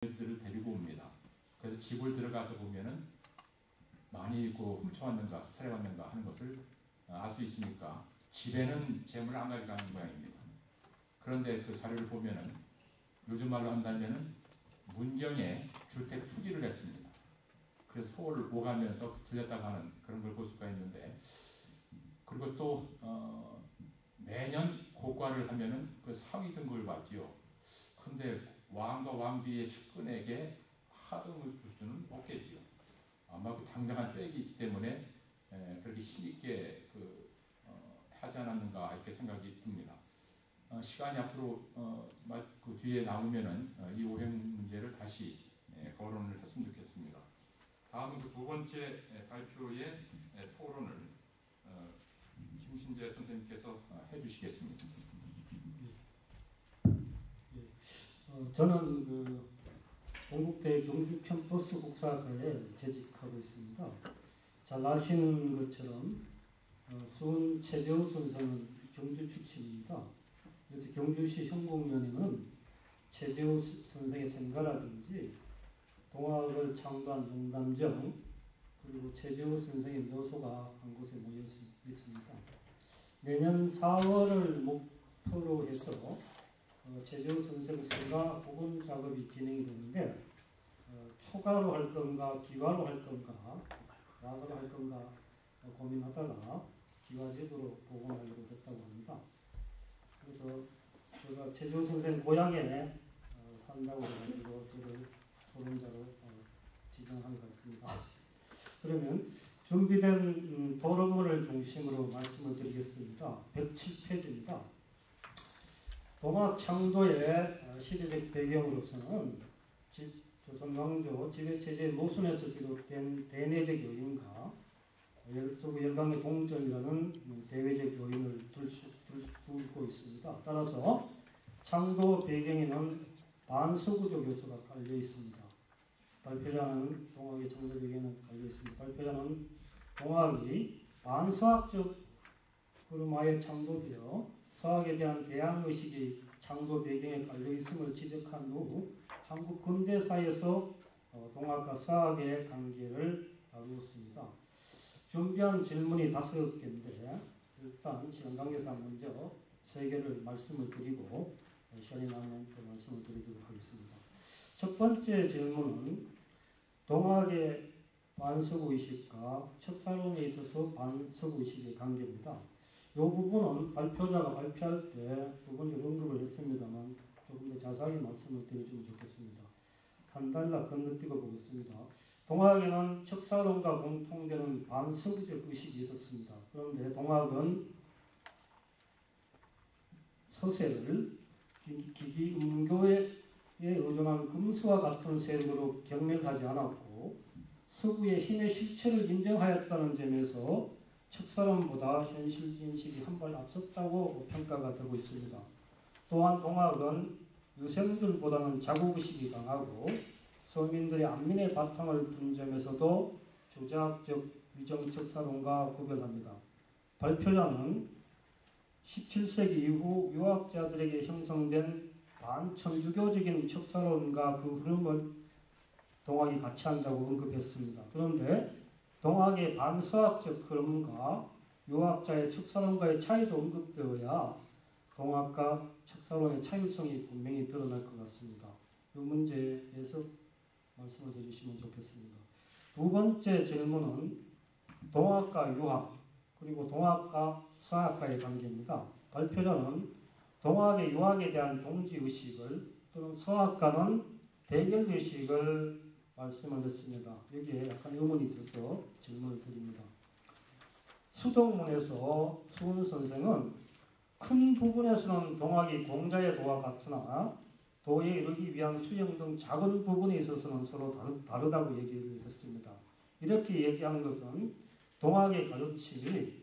들을 데리고 옵니다. 그래서 집을 들어가서 보면은 많이 훔쳐왔는가 수탈해왔는가 하는 것을 알 수 있으니까 집에는 재물을 안 가져가는 모양입니다. 그런데 그 자료를 보면은 요즘 말로 한다면은 문경에 주택 투기를 했습니다. 그래서 서울을 오가면서 들렸다가 하는 그런 걸 볼 수가 있는데, 그리고 또 매년 고과를 하면은 그 상위 등급을 받지요. 근데 왕과 왕비의 측근에게 하등을 줄 수는 없겠지요. 아마 그 당당한 백이 있기 때문에 그렇게 힘있게 하지 않았는가 이렇게 생각이 듭니다. 시간이 앞으로 그 뒤에 나오면은 이 오행 문제를 다시 거론을 했으면 좋겠습니다. 다음은 그 두 번째 발표의 토론을 김신재 선생님께서 해주시겠습니다. 저는 동국대 경주 캠퍼스 국사학과에 재직하고 있습니다. 잘 아시는 것처럼 수은 최재호 선생은 경주 출신입니다. 그래서 경주시 현공연에는 최재호 선생의 생가라든지 동학을 창조한 용담정, 그리고 최재호 선생의 묘소가 한 곳에 모여 있습니다. 내년 4월을 목표로 해서 최재호 선생 생가 복원 작업이 진행이 되는데, 초가로 할 건가 기가로 할 건가 약으로 할 건가 고민하다가 기가적으로 복원하려고 했다고 합니다. 그래서 제가 최재호 선생 고향에 산다고 해가지고 저를 토론자로 지정한 것 같습니다. 그러면 준비된 토론문을 중심으로 말씀을 드리겠습니다. 107페이지입니다. 동학 창조의 시대적 배경으로서는 조선 왕조 지배체제의 모순에서 비롯된 대내적 요인과 서구 열강의 동점이라는 대외적 요인을 두고 있습니다. 따라서 창조 배경에는 반서구적 요소가 깔려 있습니다. 발표자는 동학의 창조 배경에 깔려 있습니다. 발표자는 동학이 반서학적 흐름하에 창조되어 서학에 대한 대항의식이 창조 배경에 깔려 있음을 지적한 후 한국 근대사에서 동학과 서학의 관계를 다루었습니다. 준비한 질문이 5개인데 일단 시간 관계상 먼저 3개를 말씀을 드리고 시간이 나면 또 말씀을 드리도록 하겠습니다. 첫 번째 질문은 동학의 반서구의식과 척사론에 있어서 반서구의식의 관계입니다. 이 부분은 발표자가 발표할 때 부분적으로 언급을 했습니다만 조금 더 자세하게 말씀을 드려주면 좋겠습니다. 한 달락 건너뛰고 보겠습니다. 동학에는 척사론과 공통되는 반서구적 의식이 있었습니다. 그런데 동학은 서세를 기기 음교에 의존한 금수와 같은 세력으로 경멸하지 않았고 서구의 힘의 실체를 인정하였다는 점에서 척사론보다 현실 인식이 한 발 앞섰다고 평가가 되고 있습니다. 또한 동학은 유생들보다는 자국의식이 강하고 서민들의 안민의 바탕을 둔 점에서도 주자학적 위정척사론과 구별합니다. 발표자는 17세기 이후 유학자들에게 형성된 반천주교적인 척사론과 그 흐름을 동학이 같이 한다고 언급했습니다. 그런데 동학의 반서학적 흐름과 유학자의 척사론과의 차이도 언급되어야 동학과 척사론의 차이성이 분명히 드러날 것 같습니다. 이 문제에서 말씀을 해주시면 좋겠습니다. 두 번째 질문은 동학과 유학 그리고 동학과 서학과의 관계입니다. 발표자는 동학의 유학에 대한 동지의식을 또는 서학과는 대결의식을 말씀을 했습니다. 여기에 약간 의문이 있어서 질문을 드립니다. 수동문에서 수은 선생은 큰 부분에서는 동학이 공자의 도와 같으나 도에 이르기 위한 수영 등 작은 부분에 있어서는 서로 다르다고 얘기를 했습니다. 이렇게 얘기한 것은 동학의 가르침이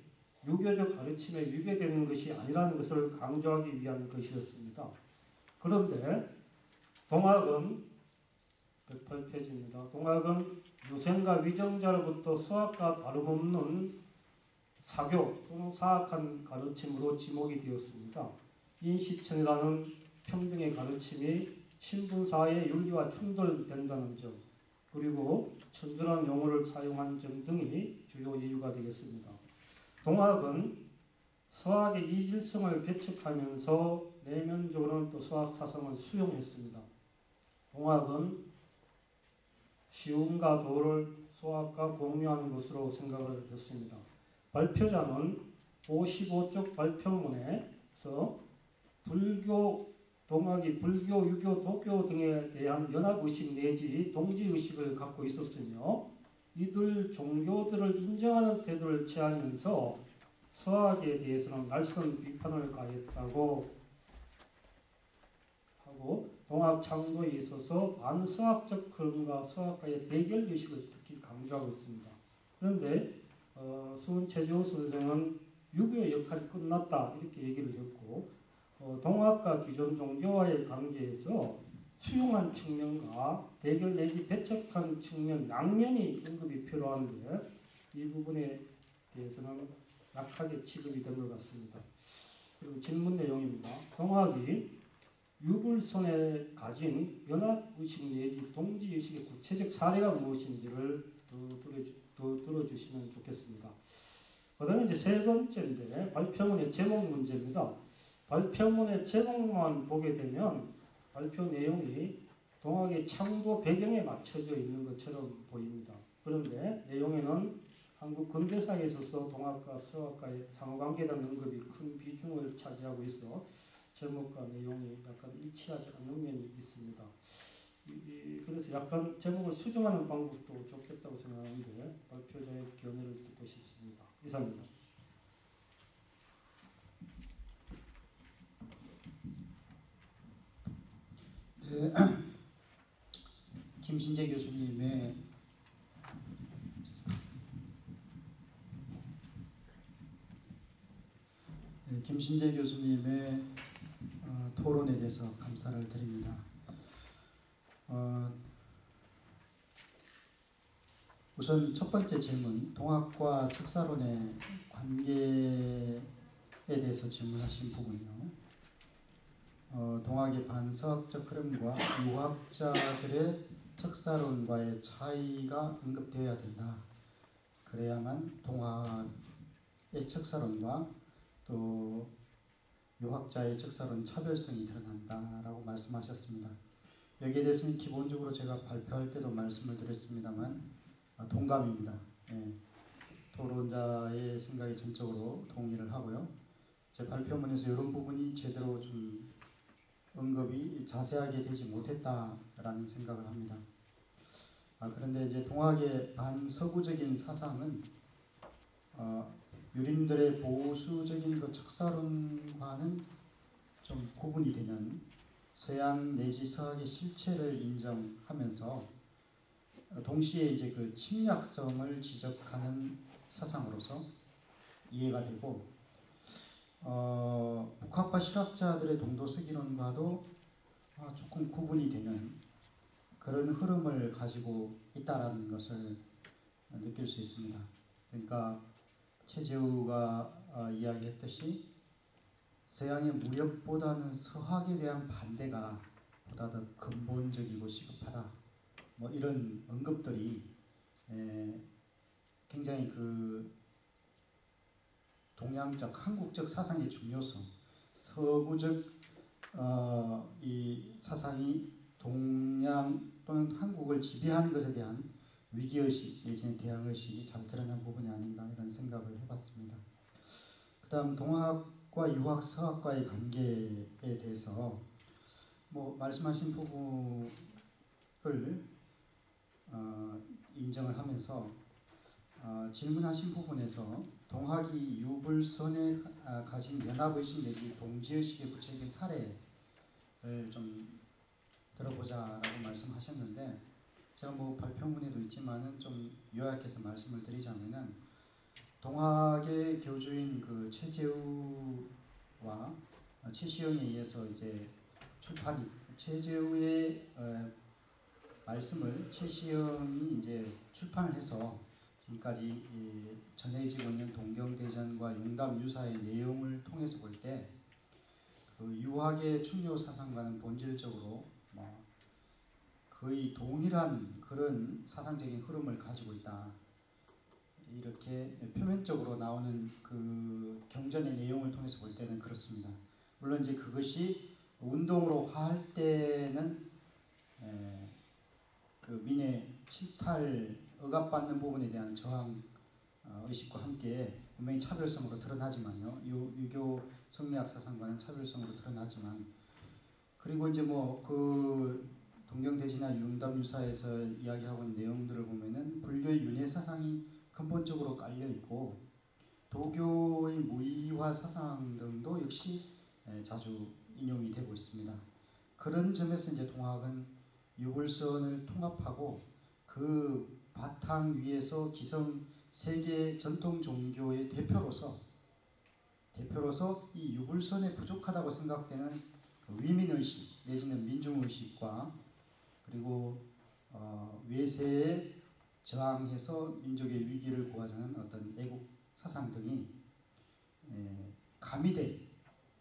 유교적 가르침에 위배되는 것이 아니라는 것을 강조하기 위한 것이었습니다. 그런데 동학은 108페이지입니다. 동학은 유생과 위정자로부터 수학과 다름없는 사교 또는 사악한 가르침으로 지목이 되었습니다. 인시천이라는 평등의 가르침이 신분사회 윤리와 충돌된다는 점, 그리고 천절한 용어를 사용한 점 등이 주요 이유가 되겠습니다. 동학은 서학의 이질성을 배척하면서 내면적으로는 또 서학 사상을 수용했습니다. 동학은 시움과 도를 서학과 공유하는 것으로 생각을 했습니다. 발표자는 55쪽 발표문에서 동학이 불교, 유교, 도교 등에 대한 연합의식 내지 동지의식을 갖고 있었으며 이들 종교들을 인정하는 태도를 취하면서 서학에 대해서는 날선 비판을 가했다고 하고 동학 창조에 있어서 반서학적 흐름과 서학과의 대결 의식을 특히 강조하고 있습니다. 그런데 수은 최재호 선생은 유교의 역할이 끝났다 이렇게 얘기를 했고 동학과 기존 종교와의 관계에서 수용한 측면과 대결 내지 배척한 측면 양면이 언급이 필요한데 이 부분에 대해서는 약하게 취급이 된 것 같습니다. 그리고 질문 내용입니다. 동학이 유불선에 가진 연합의식 내지 동지의식의 구체적 사례가 무엇인지를 더 들어주시면 좋겠습니다. 그 다음에 이제 세 번째인데 발표문의 제목 문제입니다. 발표문의 제목만 보게 되면 발표 내용이 동학의 창조 배경에 맞춰져 있는 것처럼 보입니다. 그런데 내용에는 한국 근대사에 있어서 동학과 서학과의 상호관계라는 언급이 큰 비중을 차지하고 있어 제목과 내용이 약간 일치하지 않는 면이 있습니다. 그래서 약간 제목을 수정하는 방법도 좋겠다고 생각하는데 발표자의 견해를 듣고 싶습니다. 이상입니다. 네, 김신재 교수님의 토론에 대해서 감사를 드립니다. 우선 첫 번째 질문, 동학과 척사론의 관계에 대해서 질문하신 부분이요. 동학의 반서학적 흐름과 유학자들의 척사론과의 차이가 언급되어야 된다. 그래야만 동학의 척사론과 또 유학자의 척사론 차별성이 드러난다라고 말씀하셨습니다. 여기에 대해서는 기본적으로 제가 발표할 때도 말씀을 드렸습니다만 동감입니다. 예, 토론자의 생각에 전적으로 동의를 하고요. 제 발표문에서 이런 부분이 제대로 좀 언급이 자세하게 되지 못했다라는 생각을 합니다. 그런데 이제 동학의 반서구적인 사상은 유림들의 보수적인 그 척사론과는 좀 구분이 되는 서양 내지 서학의 실체를 인정하면서 동시에 이제 그 침략성을 지적하는 사상으로서 이해가 되고 북학과 실학자들의 동도석 이론과도 조금 구분이 되는 그런 흐름을 가지고 있다라는 것을 느낄 수 있습니다. 그러니까 최재우가 이야기했듯이 서양의 무력보다는 서학에 대한 반대가 보다 더 근본적이고 시급하다. 뭐 이런 언급들이 굉장히 그 동양적, 한국적 사상의 중요성, 서구적 이 사상이 동양 또는 한국을 지배하는 것에 대한 위기의식 내지는 대항의식이 잘 드러난 부분이 아닌가 이런 생각을 해봤습니다. 그 다음 동학과 유학, 서학과의 관계에 대해서 뭐 말씀하신 부분을 인정을 하면서 질문하신 부분에서 동학이 유불선에 가진 연합의식 내지 동지의식의 구체적인 사례를 좀 들어보자라고 말씀하셨는데 제가 뭐 발표문에도 있지만은 좀 요약해서 말씀을 드리자면은 동학의 교주인 그 최재우와 최시영에 의해서 이제 출판이 최재우의 말씀을 최시영이 이제 출판을 해서 지금까지 전해지고 있는 동경대전과 용담유사의 내용을 통해서 볼 때 그 유학의 충효 사상과는 본질적으로 뭐 거의 동일한 그런 사상적인 흐름을 가지고 있다. 이렇게 표면적으로 나오는 그 경전의 내용을 통해서 볼 때는 그렇습니다. 물론 이제 그것이 운동으로 화할 때는 그 민의 침탈 억압받는 부분에 대한 저항 의식과 함께 분명히 차별성으로 드러나지만요. 유교 성리학 사상과는 차별성으로 드러나지만, 그리고 이제 뭐 그 동경대지나 융담유사에서 이야기하고 있는 내용들을 보면은 불교의 윤회 사상이 근본적으로 깔려 있고, 도교의 무의화 사상 등도 역시 자주 인용이 되고 있습니다. 그런 점에서 이제 동학은 유불선을 통합하고 그 바탕 위에서 기성 세계 전통 종교의 대표로서 이 유불선에 부족하다고 생각되는 그 위민의식 내지는 민중의식과 그리고 외세에 저항해서 민족의 위기를 구하자는 어떤 애국 사상 등이 가미된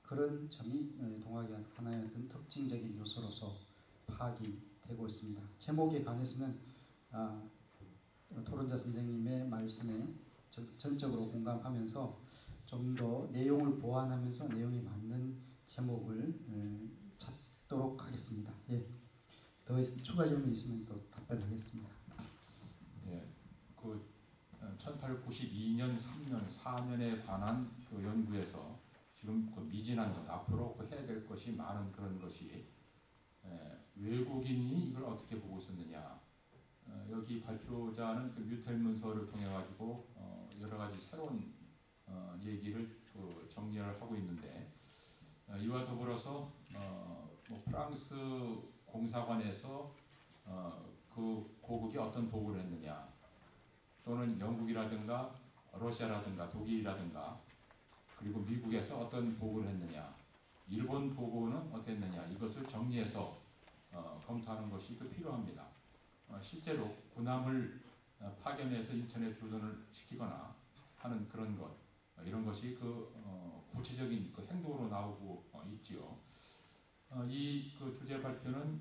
그런 점이 동학의 하나의 어떤 특징적인 요소로서 파악이 되고 있습니다. 제목에 관해서는 토론자 선생님의 말씀에 전적으로 공감하면서 좀 더 내용을 보완하면서 내용이 맞는 제목을 찾도록 하겠습니다. 예. 더 추가 질문 있으면 또 답변하겠습니다. 예, 그 1892년, 3년, 4년에 관한 그 연구에서 지금 그 미진한 것, 앞으로 그 해야 될 것이 많은 그런 것이 외국인이 이걸 어떻게 보고 있었느냐. 여기 발표자는 그 뮤텔 문서를 통해 가지고 여러 가지 새로운 얘기를 그 정리를 하고 있는데, 이와 더불어서 뭐 프랑스 공사관에서 그 고국이 어떤 보고를 했느냐, 또는 영국이라든가 러시아라든가 독일이라든가 그리고 미국에서 어떤 보고를 했느냐, 일본 보고는 어땠느냐, 이것을 정리해서 검토하는 것이 필요합니다. 실제로 군함을 파견해서 인천에 주둔을 시키거나 하는 그런 것, 이런 것이 구체적인 그 행동으로 나오고 있지요. 이 그 주제 발표는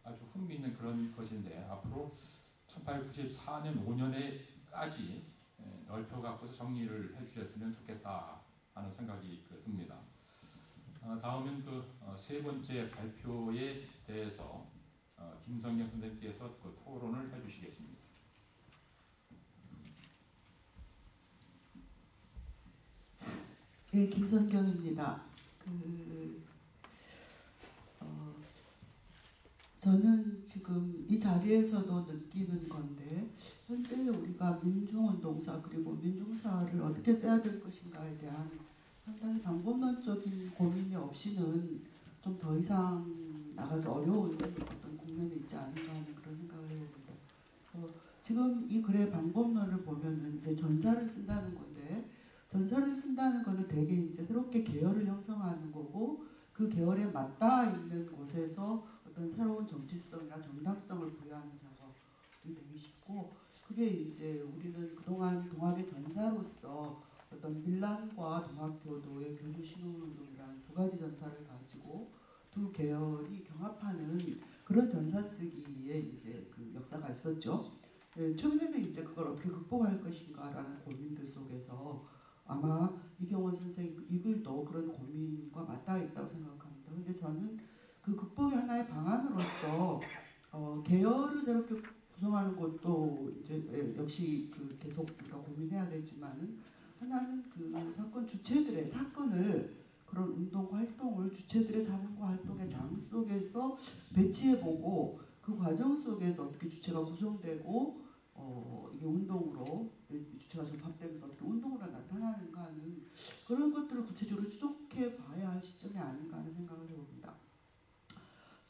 아주 흥미있는 그런 것인데, 앞으로 1894년 5년에까지 넓혀 갖고서 정리를 해주셨으면 좋겠다 하는 생각이 듭니다. 다음은 세 번째 발표에 대해서 김성경 선생님께서 토론을 해주시겠습니다. 네, 김선경입니다. 저는 지금 이 자리에서도 느끼는 건데, 현재 우리가 민중운동사 그리고 민중사를 어떻게 써야 될 것인가에 대한 상당히 방법론적인 고민이 없이는 좀 더 이상 나가기 어려운 어떤 국면에 있지 않은가 하는 그런 생각을 해봅니다. 지금 이 글의 방법론을 보면은 이제 전사를 쓴다는 건데, 전사를 쓴다는 거는 되게 이제 새롭게 계열을 형성하는 거고, 그 계열에 맞닿아 있는 곳에서 어떤 새로운 정치성이나 정당성을 부여하는 작업이 되기 쉽고, 그게 이제 우리는 그동안 동학의 전사로서 어떤 밀란과 동학교도의 교주신흥운동이라는 두 가지 전사를 가지고 두 계열이 경합하는 그런 전사 쓰기에 이제 그 역사가 있었죠. 최근에는 이제 그걸 어떻게 극복할 것인가라는 고민들 속에서 아마 이경원 선생 이 글도 그런 고민과 맞닿아 있다고 생각합니다. 근데 저는 그 극복의 하나의 방안으로서 계열을 새롭게 구성하는 것도 이제 역시 계속 우리가 고민해야 되지만은, 하나는 그 사건 주체들의 사건을, 그런 운동 활동을 주체들의 사건과 활동의 장 속에서 배치해보고, 그 과정 속에서 어떻게 주체가 구성되고 이게 운동으로 주체가 접합되면서 어떻게 운동으로 나타나는가 하는 그런 것들을 구체적으로 추적해 봐야 할 시점이 아닌가 하는 생각을 해봅니다.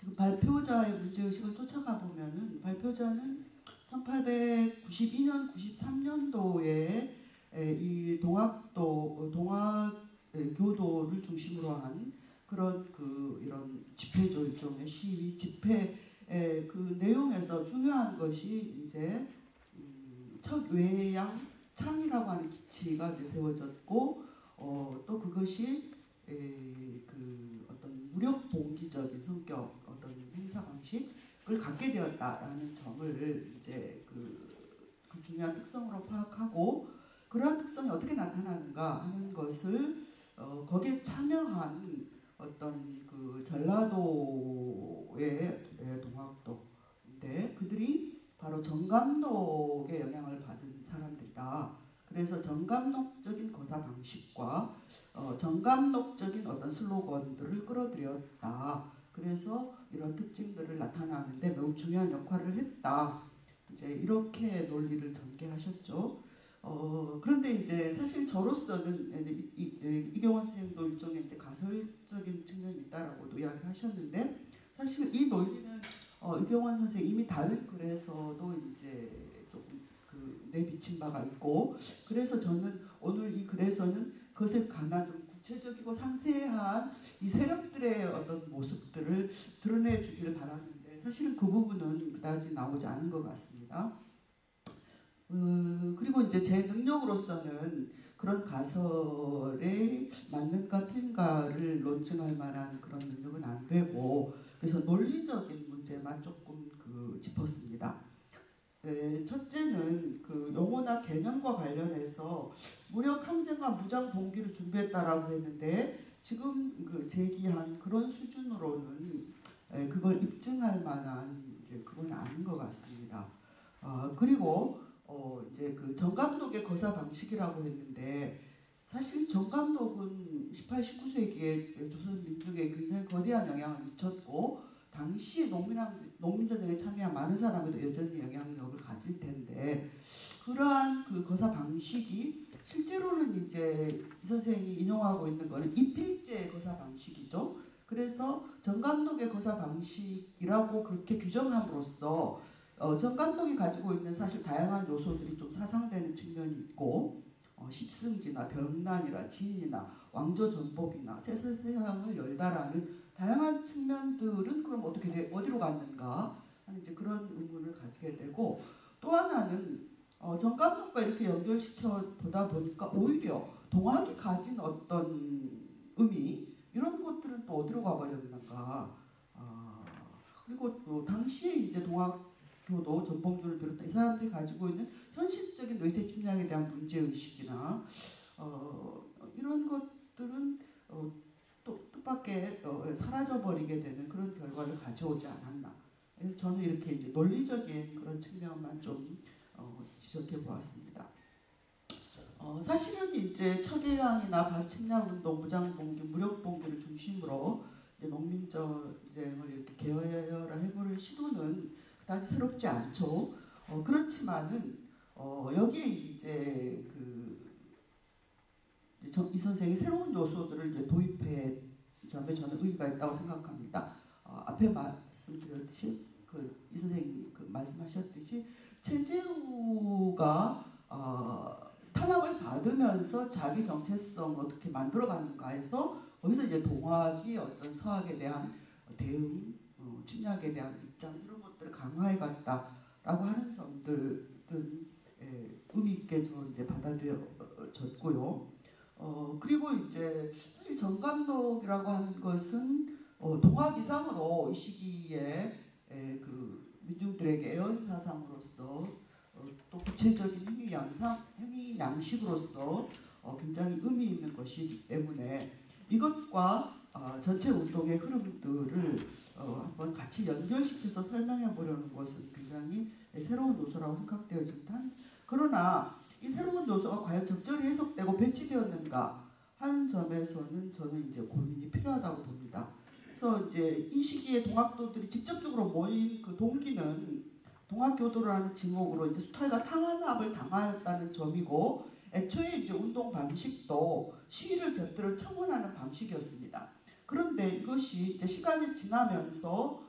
지금 발표자의 문제의식을 쫓아가 보면은, 발표자는 1892년, 93년도에 이 동학교도를 중심으로 한 그런 이런 집회죠, 일종의 시위 집회 그 내용에서 중요한 것이 이제 첫 외양 창이라고 하는 기치가 내세워졌고, 또 그것이 그 어떤 무력 봉기적인 성격, 어떤 어떤 행사 방식을 갖게 되었다라는 점을 이제 그 중요한 특성으로 파악하고 그러한 특성이 어떻게 나타나는가 하는 것을 거기에 참여한 어떤 그 전라도의 동학도인데 그들이 바로 정감독의 영향을 받은 사람들이다. 그래서 정감독적인 거사 방식과 정감독적인 어떤 슬로건들을 끌어들였다. 그래서 이런 특징들을 나타나는데 매우 중요한 역할을 했다. 이제 이렇게 논리를 전개하셨죠. 그런데 이제 사실 저로서는 이경원 선생님도 일종의 이제 가설적인 측면이 있다라고도 이야기하셨는데 사실 이 논리는 이경원 선생님 이미 다른 글에서도 이제 조금 그 내비친 바가 있고 그래서 저는 오늘 이 글에서는 그것에 관한 좀 구체적이고 상세한 이 세력들의 어떤 모습들을 드러내 주기를 바라는데 사실은 그 부분은 그다지 나오지 않은 것 같습니다. 그리고 이제 제 능력으로서는 그런 가설에 맞는가 틀린가를 논증할 만한 그런 능력은 안 되고 그래서 논리적인 문제만 조금 짚었습니다. 첫째는 그 용어나 개념과 관련해서 무력 항쟁과 무장 봉기를 준비했다라고 했는데 지금 제기한 그런 수준으로는 그걸 입증할 만한 이제 그건 아닌 것 같습니다. 그리고 이제 그 정감독의 거사 방식이라고 했는데 사실 정감독은 18, 19세기에 조선 민중에 굉장히 거대한 영향을 미쳤고 당시 농민전쟁에 참여한 많은 사람들도 여전히 영향력을 가질 텐데 그러한 그 거사 방식이 실제로는 이제 이 선생이 인용하고 있는 거는 이필제의 거사 방식이죠. 그래서 정감독의 거사 방식이라고 그렇게 규정함으로써 정감독이 가지고 있는 사실 다양한 요소들이 좀 사상되는 측면이 있고 십승지나 병난이나 진이나 왕조전복이나 세세상을 열다라는 다양한 측면들은 그럼 어디로 갔는가 하는 이제 그런 의문을 가지게 되고 또 하나는 정감독과 이렇게 연결시켜 보다 보니까 오히려 동학이 가진 어떤 의미 이런 것들은 또 어디로 가버렸는가 그리고 또 당시에 이제 동학교도 전봉주를 비롯한 이 사람들이 가지고 있는 현실적인 외세 침략에 대한 문제의식이나 이런 것들은 또 뜻밖의 사라져버리게 되는 그런 결과를 가져오지 않았나. 그래서 저는 이렇게 이제 논리적인 그런 측면만 좀 지적해 보았습니다. 사실은 이제 척의왕이나 반침략운동, 무장봉기, 무력봉기를 중심으로 이제 농민전쟁을 이렇게 계열화해보는 시도는 그다지 새롭지 않죠. 그렇지만은 여기에 이제 이 선생이 새로운 요소들을 이제 도입해 점에 저는 의의가 있다고 생각합니다. 앞에 말씀드렸듯이 이 선생님이 말씀하셨듯이 최재우가 탄압을 받으면서 자기 정체성을 어떻게 만들어가는가 해서 거기서 이제 동학이 어떤 서학에 대한 대응, 침략에 대한 입장 이런 것들을 강화해갔다라고 하는 점들은 의미 있게 저는 이제 받아들여졌고요. 그리고 이제 사실 정감독이라고 하는 것은 동학 이상으로 이 시기에 민중들에게 애언 사상으로서 또 구체적인 행위 양식으로서 굉장히 의미 있는 것이기 때문에 이것과 전체 운동의 흐름들을 한번 같이 연결시켜서 설명해 보려는 것은 굉장히 새로운 요소라고 생각되어진다. 그러나 이 새로운 요소가 과연 적절히 해석되고 배치되었는가 하는 점에서는 저는 이제 고민이 필요하다고 봅니다. 그래서 이제 이 시기에 동학도들이 직접적으로 모인 그 동기는 동학교도라는 지목으로 이제 수탈과 탄압을 당하였다는 점이고 애초에 이제 운동 방식도 시위를 곁들여 청원하는 방식이었습니다. 그런데 이것이 이제 시간이 지나면서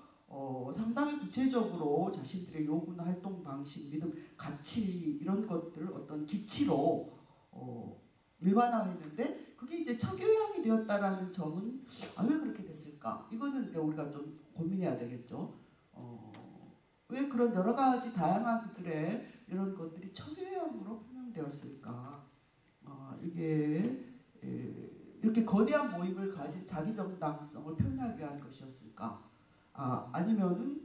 상당히 구체적으로 자신들의 요구나 활동 방식, 믿음, 가치 이런 것들을 어떤 기치로 일반화했는데 그게 이제 척교양이 되었다라는 점은 왜 그렇게 됐을까? 이거는 이제 우리가 좀 고민해야 되겠죠. 왜 그런 여러 가지 다양한 그들의 이런 것들이 척교양으로 표명되었을까? 이게 이렇게 거대한 모임을 가진 자기 정당성을 표현하기 위한 것이었을까? 아니면은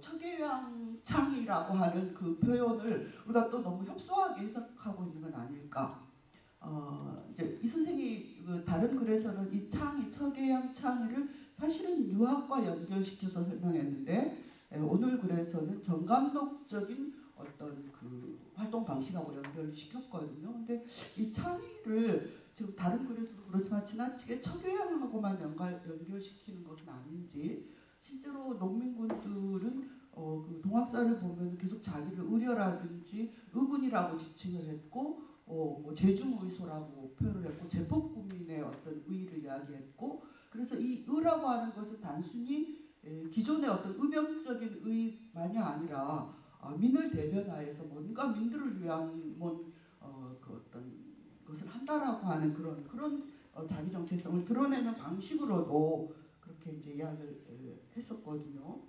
척예향창이라고 하는 그 표현을 우리가 또 너무 협소하게 해석하고 있는 건 아닐까. 이제 이 선생이 그 다른 글에서는 이 창이 척예향창이를 사실은 유학과 연결시켜서 설명했는데 오늘 글에서는 정감독적인 어떤 그 활동 방식하고 연결시켰거든요. 근데 이 창의를 지금 다른 글에서도 그렇지만 지나치게 척예향하고만 연결시키는 것은 아닌지, 실제로 농민군들은 그 동학사를 보면 계속 자기를 의려라든지 의군이라고 지칭을 했고, 뭐 제중의소라고 표현을 했고, 제폭구민의 어떤 의의를 이야기했고, 그래서 이 의라고 하는 것은 단순히 기존의 어떤 의병적인 의만이 아니라 민을 대변하여서 뭔가 민들을 위한 그 어떤 것을 한다라고 하는 그런 자기 정체성을 드러내는 방식으로도 그렇게 이제 이야기를 했었거든요.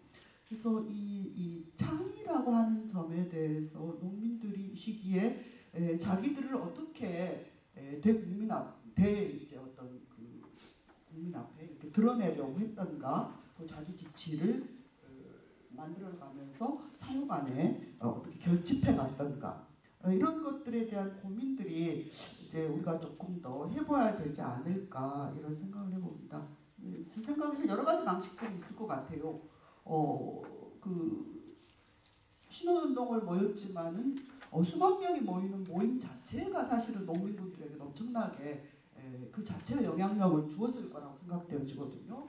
그래서 이 창의라고 하는 점에 대해서 농민들이 이 시기에 자기들을 어떻게 이제 어떤 그 국민 앞에 이렇게 드러내려고 했던가, 그 자기 기치를 만들어가면서 사후간에 어떻게 결집해 갔던가, 이런 것들에 대한 고민들이 이제 우리가 조금 더 해봐야 되지 않을까, 이런 생각을 해봅니다. 제 생각에는 여러 가지 방식들이 있을 것 같아요. 그 신혼운동을 모였지만은 수만 명이 모이는 모임 자체가 사실은 농민분들에게 엄청나게 그 자체가 영향력을 주었을 거라고 생각되어지거든요.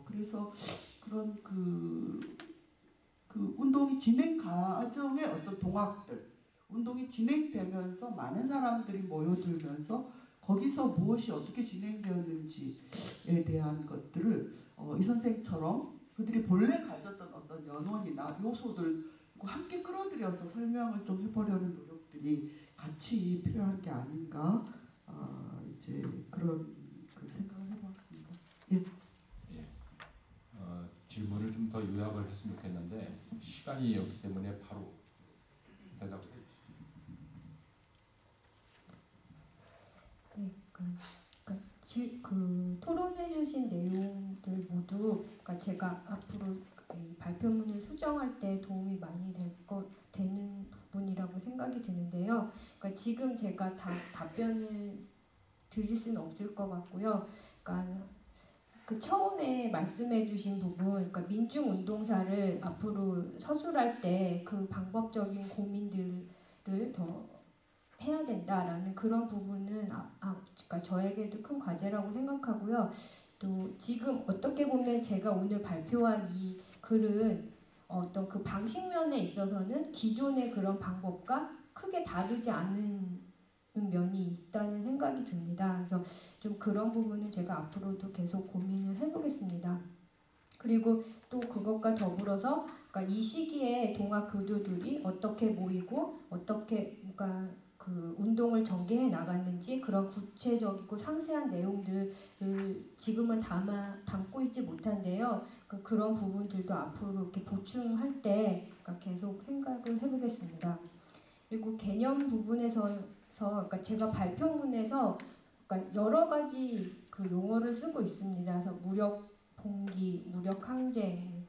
그래서 그런 그 운동이 진행 과정의 어떤 동학들, 운동이 진행되면서 많은 사람들이 모여들면서 거기서 무엇이 어떻게 진행되었는지에 대한 것들을 이 선생처럼 그들이 본래 가졌던 어떤 연원이나 요소들과 함께 끌어들여서 설명을 좀 해보려는 노력들이 같이 필요한 게 아닌가, 이제 그런 그 생각을 해보았습니다. 예. 질문을 좀 더 요약을 했으면 좋겠는데 시간이 없기 때문에 바로 대답을 해주시죠. 네, 그 토론해주신 내용들 모두, 그러니까 제가 앞으로 이 발표문을 수정할 때 도움이 많이 되는 부분이라고 생각이 드는데요. 그러니까 지금 제가 다 답변을 드릴 수는 없을 것 같고요. 그러니까 그 처음에 말씀해주신 부분, 그러니까 민중운동사를 앞으로 서술할 때 그 방법적인 고민들을 더 해야 된다라는 그런 부분은 그러니까 저에게도 큰 과제라고 생각하고요. 또 지금 어떻게 보면 제가 오늘 발표한 이 글은 어떤 그 방식면에 있어서는 기존의 그런 방법과 크게 다르지 않은 면이 있다는 생각이 듭니다. 그래서 좀 그런 부분은 제가 앞으로도 계속 고민을 해보겠습니다. 그리고 또 그것과 더불어서 그러니까 이 시기에 동학 교도들이 어떻게 모이고 어떻게 그러니까 그 운동을 전개해 나갔는지 그런 구체적이고 상세한 내용들을 지금은 담고 있지 못한데요. 그런 부분들도 앞으로 이렇게 보충할 때 그러니까 계속 생각을 해보겠습니다. 그리고 개념 부분에서 그러니까 제가 발표문에서 그러니까 여러 가지 그 용어를 쓰고 있습니다. 그래서 무력 봉기, 무력 항쟁,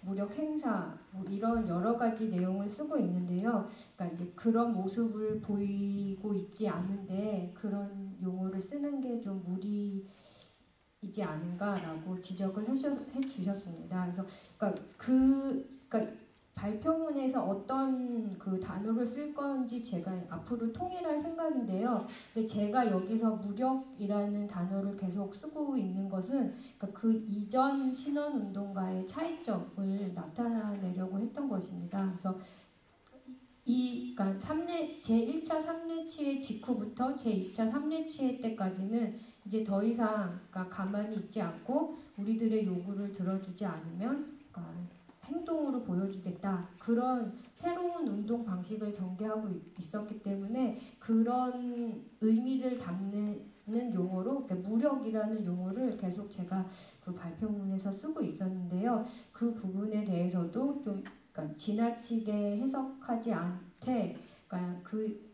무력 행사, 뭐 이런 여러 가지 내용을 쓰고 있는데요. 그러니까 이제 그런 모습을 보이고 있지 않은데 그런 용어를 쓰는 게 좀 무리이지 않은가라고 지적을 해주셨습니다. 그래서 그러니까 발표문에서 어떤 그 단어를 쓸 건지 제가 앞으로 통일할 생각인데요. 근데 제가 여기서 무력이라는 단어를 계속 쓰고 있는 것은 그러니까 그 이전 신원운동과의 차이점을 나타내려고 했던 것입니다. 그래서 그러니까 제1차 3례 치해 직후부터 제2차 3례 치해 때까지는 이제 더 이상 그러니까 가만히 있지 않고 우리들의 요구를 들어주지 않으면 그러니까 행동으로 보여주겠다. 그런 새로운 운동 방식을 전개하고 있었기 때문에 그런 의미를 담는 용어로 그러니까 무력이라는 용어를 계속 제가 그 발표문에서 쓰고 있었는데요. 그 부분에 대해서도 좀 그러니까 지나치게 해석하지 않되 그러니까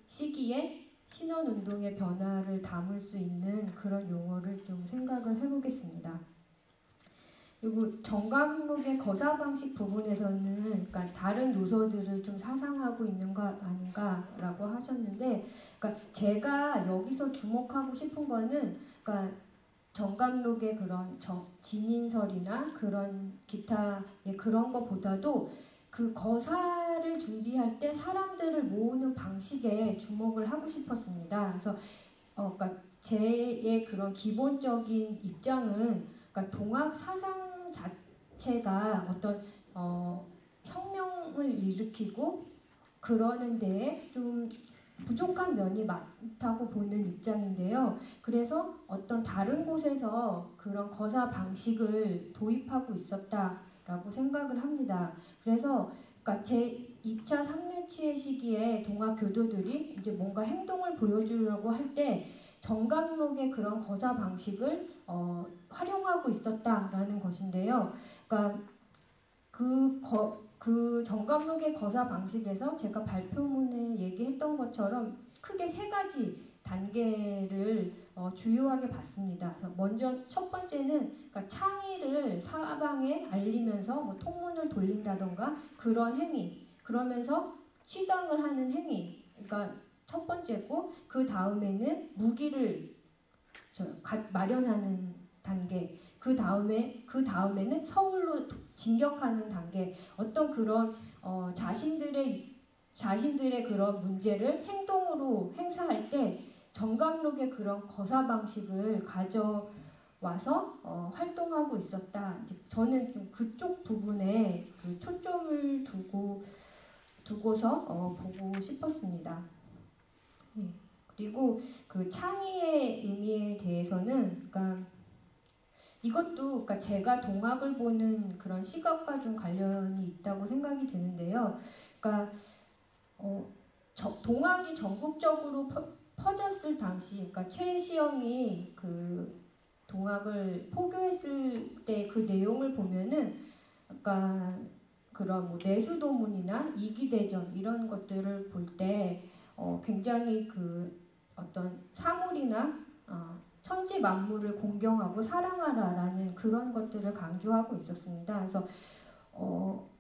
시기에 신원운동의 변화를 담을 수 있는 그런 용어를 좀 생각을 해보겠습니다. 그리고 정감록의 거사 방식 부분에서는 그러니까 다른 노서들을 좀 사상하고 있는 거 아닌가라고 하셨는데, 그러니까 제가 여기서 주목하고 싶은 거는 그러니까 정감록의 그런 진인설이나 그런 기타의 그런 것보다도 그 거사를 준비할 때 사람들을 모으는 방식에 주목을 하고 싶었습니다. 그래서 그러니까 제의 그런 기본적인 입장은 그러니까 동학 사상 자체가 어떤 혁명을 일으키고 그러는 데에 좀 부족한 면이 많다고 보는 입장인데요. 그래서 어떤 다른 곳에서 그런 거사 방식을 도입하고 있었다라고 생각을 합니다. 그래서 그러니까 제 2차 상류치의 시기에 동학 교도들이 이제 뭔가 행동을 보여주려고 할 때 정감록의 그런 거사 방식을 활용하고 있었다라는 것인데요. 그러니까 그 정감록의 거사 방식에서 제가 발표문에 얘기했던 것처럼 크게 세 가지 단계를 주요하게 봤습니다. 그래서 먼저 첫 번째는 그러니까 창의를 사방에 알리면서 뭐 통문을 돌린다던가 그런 행위, 그러면서 취당을 하는 행위, 그러니까 첫 번째고, 그 다음에는 무기를 마련하는 단계, 그 다음에는 서울로 진격하는 단계, 어떤 그런 자신들의 그런 문제를 행동으로 행사할 때 정감록의 그런 거사 방식을 가져와서 활동하고 있었다. 이제 저는 좀 그쪽 부분에 그 초점을 두고서 보고 싶었습니다. 네. 그리고 그 창의의 의미에 대해서는, 그러니까 이것도 그러니까 제가 동학을 보는 그런 시각과 좀 관련이 있다고 생각이 드는데요. 그러니까 동학이 전국적으로 퍼졌을 당시, 그러니까 최시영이 그 동학을 포교했을 때 그 내용을 보면은, 그러니까 그런 뭐 내수도문이나 이기대전 이런 것들을 볼 때 굉장히 그 어떤 사물이나 천지 만물을 공경하고 사랑하라라는 그런 것들을 강조하고 있었습니다. 그래서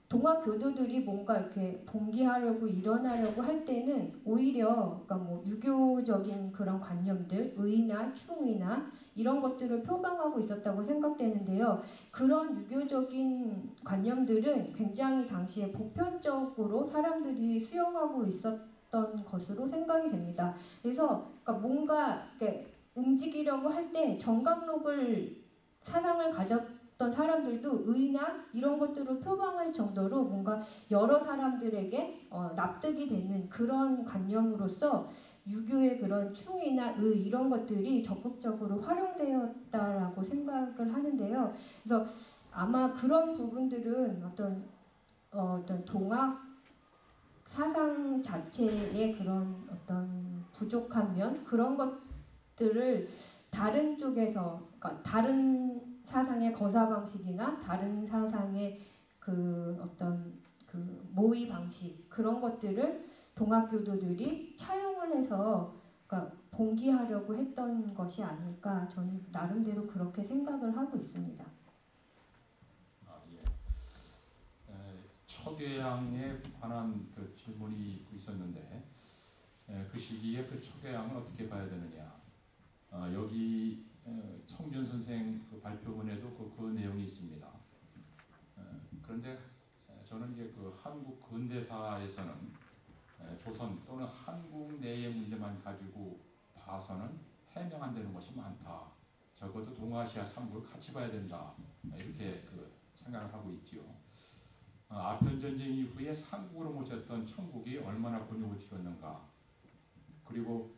동학 교도들이 뭔가 이렇게 봉기하려고 일어나려고 할 때는 오히려 그러니까 뭐 유교적인 그런 관념들, 의나 충이나 이런 것들을 표방하고 있었다고 생각되는데요. 그런 유교적인 관념들은 굉장히 당시에 보편적으로 사람들이 수용하고 있었던 것으로 생각이 됩니다. 그래서 그러니까 뭔가 이렇게 움직이려고 할 때 정감록을 사상을 가졌던 사람들도 의나 이런 것들을 표방할 정도로 뭔가 여러 사람들에게 납득이 되는 그런 관념으로서 유교의 그런 충이나 의 이런 것들이 적극적으로 활용되었다라고 생각을 하는데요. 그래서 아마 그런 부분들은 어떤 동학 사상 자체의 그런 어떤 부족한 면, 그런 것들을 다른 쪽에서, 그러니까 다른 사상의 거사 방식이나 다른 사상의 그 어떤 그 모의 방식, 그런 것들을 동학교도들이 차용을 해서 그러니까 봉기하려고 했던 것이 아닐까, 저는 나름대로 그렇게 생각을 하고 있습니다. 척예양에 관한 그 질문이 있었는데, 그 시기에 그 척예양을 어떻게 봐야 되느냐. 여기 청준 선생 그 발표문에도 그 내용이 있습니다. 그런데 저는 이제 그 한국 근대사에서는 조선 또는 한국 내의 문제만 가지고 봐서는 해명 안 되는 것이 많다. 적어도 동아시아 3국을 같이 봐야 된다. 이렇게 그 생각을 하고 있지요. 아편전쟁 이후에 삼국으로 모셨던 청국이 얼마나 곤욕을 치렀는가. 그리고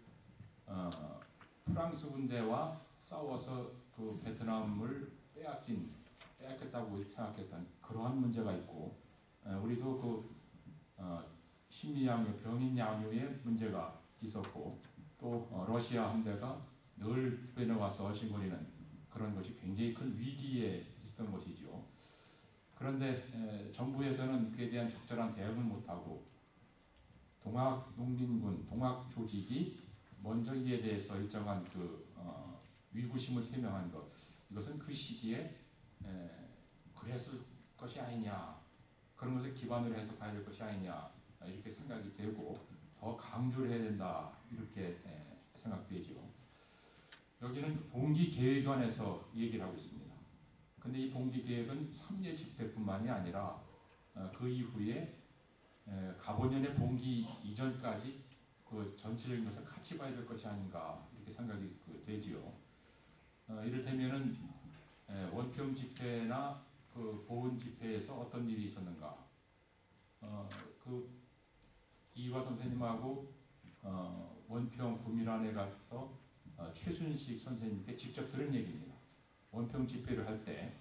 프랑스 군대와 싸워서 그 베트남을 빼앗겼다고 생각했던 그러한 문제가 있고, 우리도 그 식민양유, 병인양유의 문제가 있었고, 또 러시아 함대가 늘 주변에 와서 얼씬거리는 그런 것이 굉장히 큰 위기에 있었던 것이죠. 그런데 정부에서는 그에 대한 적절한 대응을 못하고 동학농민군, 동학조직이 먼저 이에 대해서 일정한 위구심을 표명한 것, 이것은 그 시기에 그랬을 것이 아니냐, 그런 것을 기반으로 해서 가야 될 것이 아니냐, 이렇게 생각이 되고 더 강조를 해야 된다, 이렇게 생각되죠. 여기는 봉기계획안에서 얘기를 하고 있습니다. 근데 이 봉기계획은 3례 집회뿐만이 아니라 그 이후에 가보년의 봉기 이전까지 그 전체적인 것을 같이 봐야 될 것이 아닌가, 이렇게 생각이 되지요. 이를테면은 원평 집회나 그 보훈 집회에서 어떤 일이 있었는가, 그 이화 선생님하고 원평 구민안에 가서 최순식 선생님께 직접 들은 얘기입니다. 원평 집회를 할 때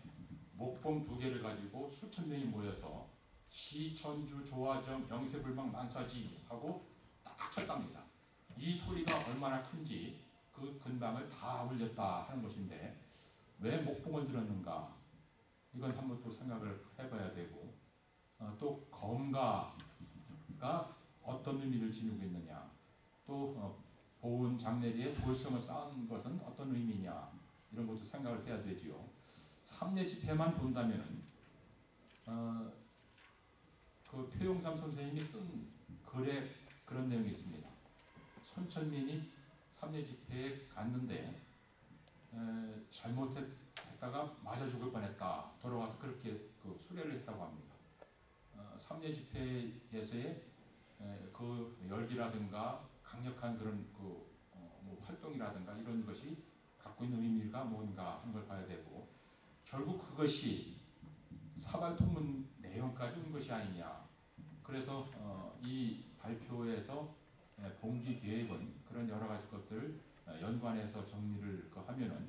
목봉 2개를 가지고 수천 명이 모여서 시천주 조화정 영세불망 만사지 하고 딱 쳤답니다. 이 소리가 얼마나 큰지 그 근방을 다 울렸다 하는 것인데, 왜 목봉을 들었는가, 이건 한번 또 생각을 해봐야 되고, 또 검가가 어떤 의미를 지니고 있느냐, 또 보훈 장례리에 돌성을 쌓은 것은 어떤 의미냐, 이런 것도 생각을 해야 되지요. 3례 집회만 본다면 그 표용삼 선생님이 쓴 글에 그런 내용이 있습니다. 손천민이 3례 집회에 갔는데 잘못했다가 맞아 죽을 뻔했다, 돌아와서 그렇게 수레를 했다고 합니다. 3례 집회에서의 그 열기라든가 강력한 그런 뭐 활동이라든가 이런 것이 갖고 있는 의미가 뭔가 하는 걸 봐야 되고, 결국 그것이 사발통문 내용까지 온 것이 아니냐. 그래서 이 발표에서 봉기 계획은 그런 여러 가지 것들을 연관해서 정리를 하면은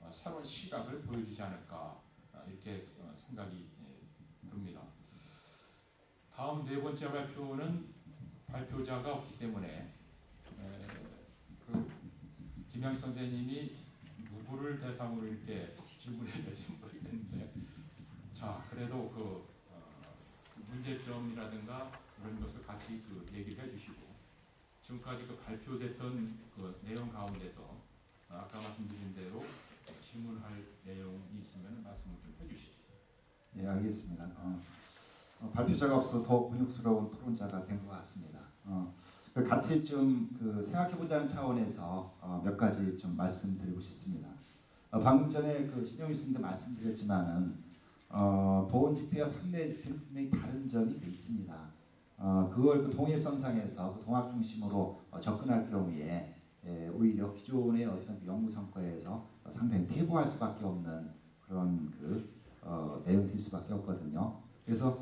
새로운 시각을 보여주지 않을까, 이렇게 생각이 듭니다. 다음 4번째 발표는 발표자가 없기 때문에 그 김양식 선생님이 누구를 대상으로 이렇게 질문해야 될지 모르겠는데, 자, 그래도 문제점이라든가 이런 것을 같이 얘기를 해주시고, 지금까지 발표됐던 그 내용 가운데서 아까 말씀드린 대로 질문할 내용이 있으면 말씀을 좀 해주시죠. 네, 알겠습니다. 발표자가 없어 더 곤욕스러운 토론자가 된 것 같습니다. 같이 좀 생각해보자는 차원에서 몇 가지 좀 말씀드리고 싶습니다. 방금 전에 신영희 교수님도 말씀드렸지만은 보훈 집회와 3례 집회는 분명히 다른 점이 있습니다. 그걸 동일선상에서 동학 중심으로 접근할 경우에 오히려 기존의 어떤 연구 성과에서 상당히 퇴보할 수밖에 없는 그런 내용이 될 수밖에 없거든요. 그래서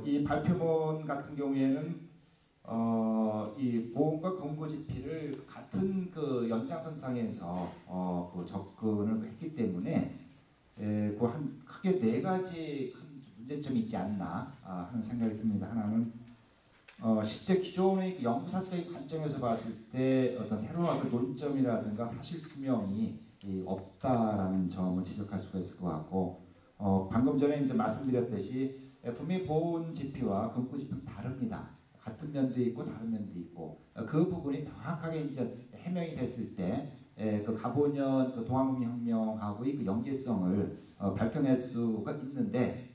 이 발표문 같은 경우에는 이 보험과 권고 집필을 같은 연장선상에서 접근을 했기 때문에 크게 4가지 큰 문제점이 있지 않나 하는 생각이 듭니다. 하나는 실제 기존의 연구사적인 관점에서 봤을 때 어떤 새로운 논점이라든가 사실 규명이 없다라는 점을 지적할 수가 있을 것 같고, 방금 전에 이제 말씀드렸듯이 분명히 보훈 집회와 권고 집회는 다릅니다. 같은 면도 있고 다른 면도 있고, 그 부분이 명확하게 이제 해명이 됐을 때 가보년 동학농민혁명하고의 그 연계성을 밝혀낼 수가 있는데,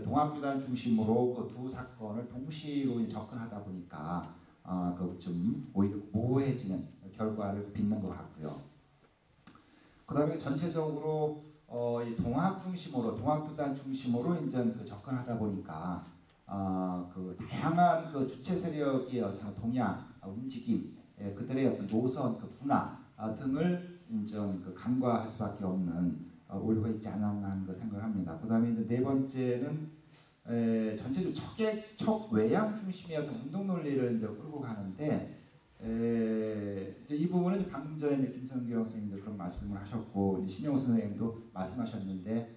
동학교단 중심으로 두 사건을 동시로 접근하다 보니까 좀 오히려 모호해지는 결과를 빚는 것 같고요. 그 다음에 전체적으로 이 동학 중심으로, 동학교단 중심으로 이제 접근하다 보니까 다양한 주체 세력의 어떤 동향, 움직임, 그들의 어떤 노선, 분화 등을 이제 간과할 수밖에 없는 오류가 있지 않았나 하는 걸 생각합니다. 그 다음에 이제 4번째는 전체적으로 척외양 중심의 어떤 운동 논리를 이제 끌고 가는데, 이제 이 부분은 방금 전에 김성규 선생님도 그런 말씀을 하셨고, 신영호 선생님도 말씀하셨는데,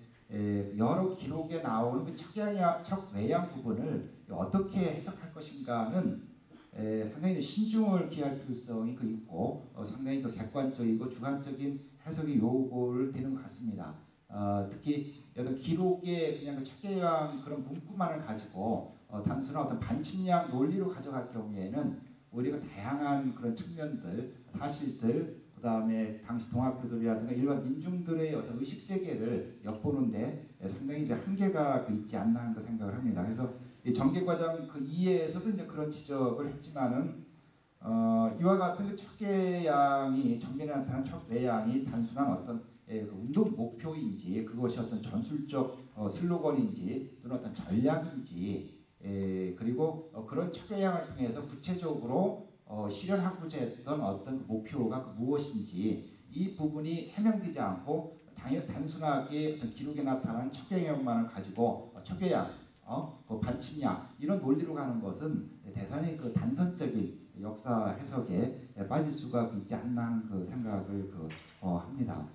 여러 기록에 나오는 그 척외양 부분을 어떻게 해석할 것인가는 상당히 신중을 기할 필요성이 있고, 상당히 객관적이고 주관적인 해석이 요구를 되는 것 같습니다. 특히 어떤 기록에 그냥 척외양 그런 문구만을 가지고 단순한 어떤 반침략 논리로 가져갈 경우에는 우리가 다양한 그런 측면들, 사실들, 그 다음에 당시 동학교들이라든가 일반 민중들의 어떤 의식 세계를 엿보는데 상당히 이제 한계가 있지 않나 하는 생각을 합니다. 그래서 이 전개과정 그 이해에서도 이제 그런 지적을 했지만은 이와 같은 그 척개양이 정면에 나타난 척내양이 단순한 어떤 운동 목표인지 그것이 어떤 전술적 슬로건인지 또는 어떤 전략인지 그리고 그런 척개양을 통해서 구체적으로 실현하고자 했던 어떤 목표가 무엇인지 이 부분이 해명되지 않고 단순하게 어떤 기록에 나타난 척개양만을 가지고 척개양, 그 반침략 이런 논리로 가는 것은 대단히 그 단선적인 역사 해석에 빠질 수가 있지 않나 하는 그 생각을 합니다.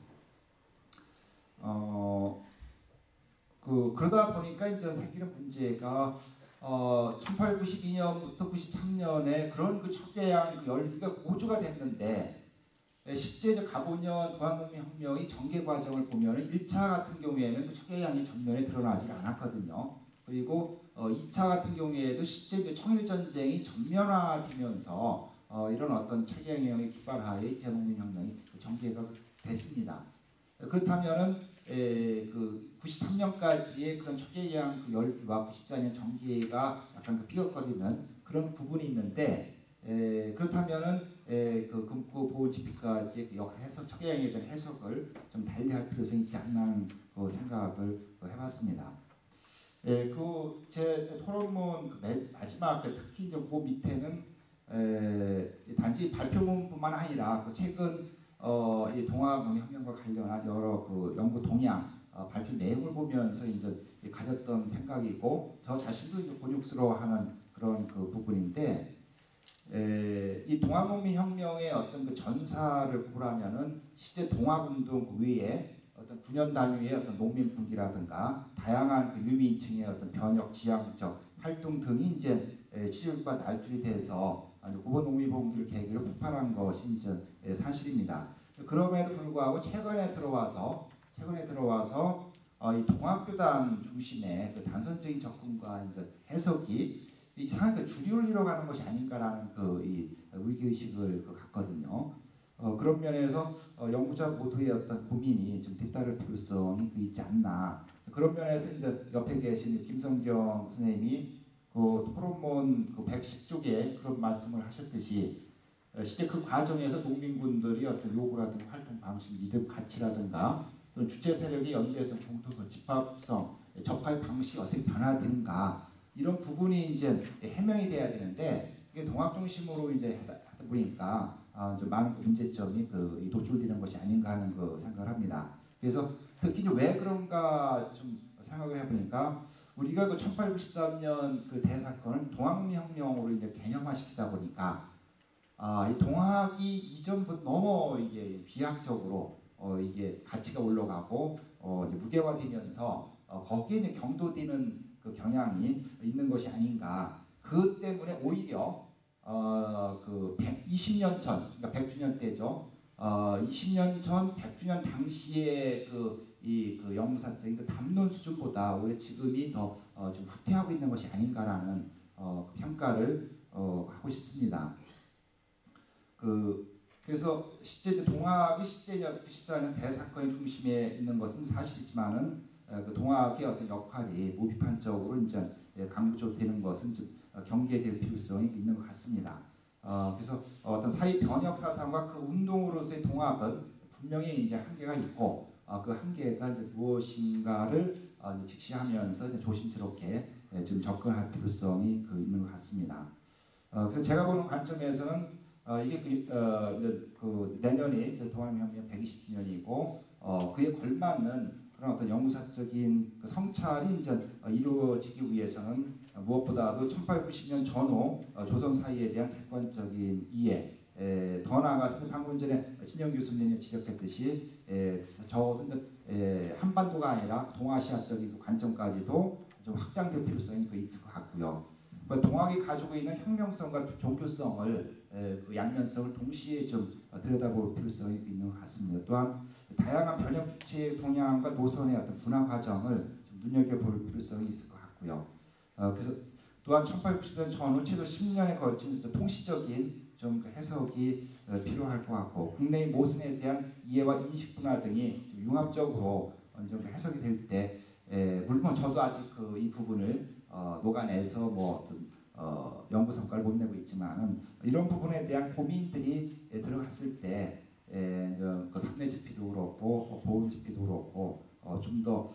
그러다 보니까 이제 생기는 문제가 1892년부터 93년에 그런 그 척개양 그 열기가 고조가 됐는데 실제 이제 가보년 동학농민혁명이 전개 과정을 보면은 1차 같은 경우에는 그 척개양이 전면에 드러나지 않았거든요. 그리고 2차 같은 경우에도 실제 이제 청일전쟁이 전면화되면서 이런 어떤 척개양의 깃발하에 재농민혁명이 전개가 됐습니다. 그렇다면은 그 93년까지의 그런 척개양 그 열기와 94년 전개가 약간 그 비교거리는 그런 부분이 있는데 그렇다면은 그 금고 보호 집회까지 그 역사 해석 척개양에 대한 해석을 좀 달리할 필요성이 있지 않나 하는 그 생각을 해봤습니다. 제 토론문 마지막 특히 이제 그 밑에는 단지 발표문뿐만 아니라 최근 이 동학농민혁명과 관련한 여러 그 연구 동향 발표 내용을 보면서 이제 가졌던 생각이고 저 자신도 이제 곤욕스러워하는 그런 그 부분인데 이 동학농민혁명의 어떤 그 전사를 보라면은 실제 동학운동 외에 어떤 9년 단위의 어떤 농민분기라든가 다양한 그 유민층의 어떤 변혁 지향적 활동 등이 이제 시절과 날줄이 돼서 고번 농민분기를 계기로 폭발한 것이 이제 사실입니다. 그럼에도 불구하고 최근에 들어와서 이 동학교단 중심의 그 단선적인 접근과 이제 해석이 이상하게 주류를 이뤄가는 것이 아닌가라는 이 위기의식을 갖거든요. 그런 면에서 연구자 모두의 어떤 고민이 좀 뒤따를 필요성이 있지 않나. 그런 면에서 이제 옆에 계신 김성경 선생님이 그 토론문 110쪽에 그런 말씀을 하셨듯이 실제 그 과정에서 농민군들이 어떤 요구라든가 활동 방식, 믿음, 가치라든가 또는 주체 세력의 연대성, 공통성, 집합성, 접할 방식이 어떻게 변화되는가 이런 부분이 이제 해명이 돼야 되는데 이게 동학 중심으로 이제 하다 보니까 좀 많은 문제점이 노출되는 것이 아닌가 하는 생각을 합니다. 그래서 특히 이제 왜 그런가 좀 생각을 해보니까 우리가 1893년 그 대사건을 동학민혁명으로 이제 개념화시키다 보니까 이 동학이 이전부터 너무 이게 비약적으로 이게 가치가 올라가고 이제 무게화되면서 거기에 이제 경도되는 그 경향이 있는 것이 아닌가. 그 때문에 오히려 그 120년 전, 그러니까 100주년 때죠. 20년 전 100주년 당시에 그 연구사적인 그 담론 수준보다 오히려 지금이 더 좀 후퇴하고 있는 것이 아닌가라는 평가를 하고 싶습니다. 그래서 실제 동학이 실제 94년 대사건의 중심에 있는 것은 사실이지만은 그 동학의 어떤 역할이 무비판적으로 이제 강조되는 것은 경계될 필요성이 있는 것 같습니다. 그래서 어떤 사회 변혁 사상과 그 운동으로서의 동학은 분명히 이제 한계가 있고 그 한계가 이제 무엇인가를 이제 직시하면서 이제 조심스럽게 지금 접근할 필요성이 있는 것 같습니다. 그래서 제가 보는 관점에서는 이게 내년이 동학민혁명 120주년이고 그에 걸맞는 그런 어떤 연구사적인 그 성찰이 이제 이루어지기 위해서는 무엇보다도 1890년 전후 조선 사회에 대한 객관적인 이해, 더 나아가서 방금 전에 신영 교수님이 지적했듯이 적어도 한반도가 아니라 동아시아적인 그 관점까지도 좀 확장될 필요성이 있을 것 같고요. 동학이 가지고 있는 혁명성과 종교성을 그 양면성을 동시에 좀 들여다볼 필요성이 있는 것 같습니다. 또한 다양한 변혁 주체의 동향과 노선의 어떤 분화 과정을 좀 눈여겨볼 필요성이 있을 것 같고요. 그래서 또한 1890년 전후 최소 10년에 걸친 통시적인 좀 그 해석이 필요할 것 같고 국내의 모순에 대한 이해와 인식 분화 등이 좀 융합적으로 좀 해석이 될 때 물론 저도 아직 이 부분을 녹아내서 뭐 어떤 연구 성과를 못 내고 있지만은 이런 부분에 대한 고민들이 들어갔을 때 그 상내 지표도 그렇고 보험 지표도 그렇고 좀 더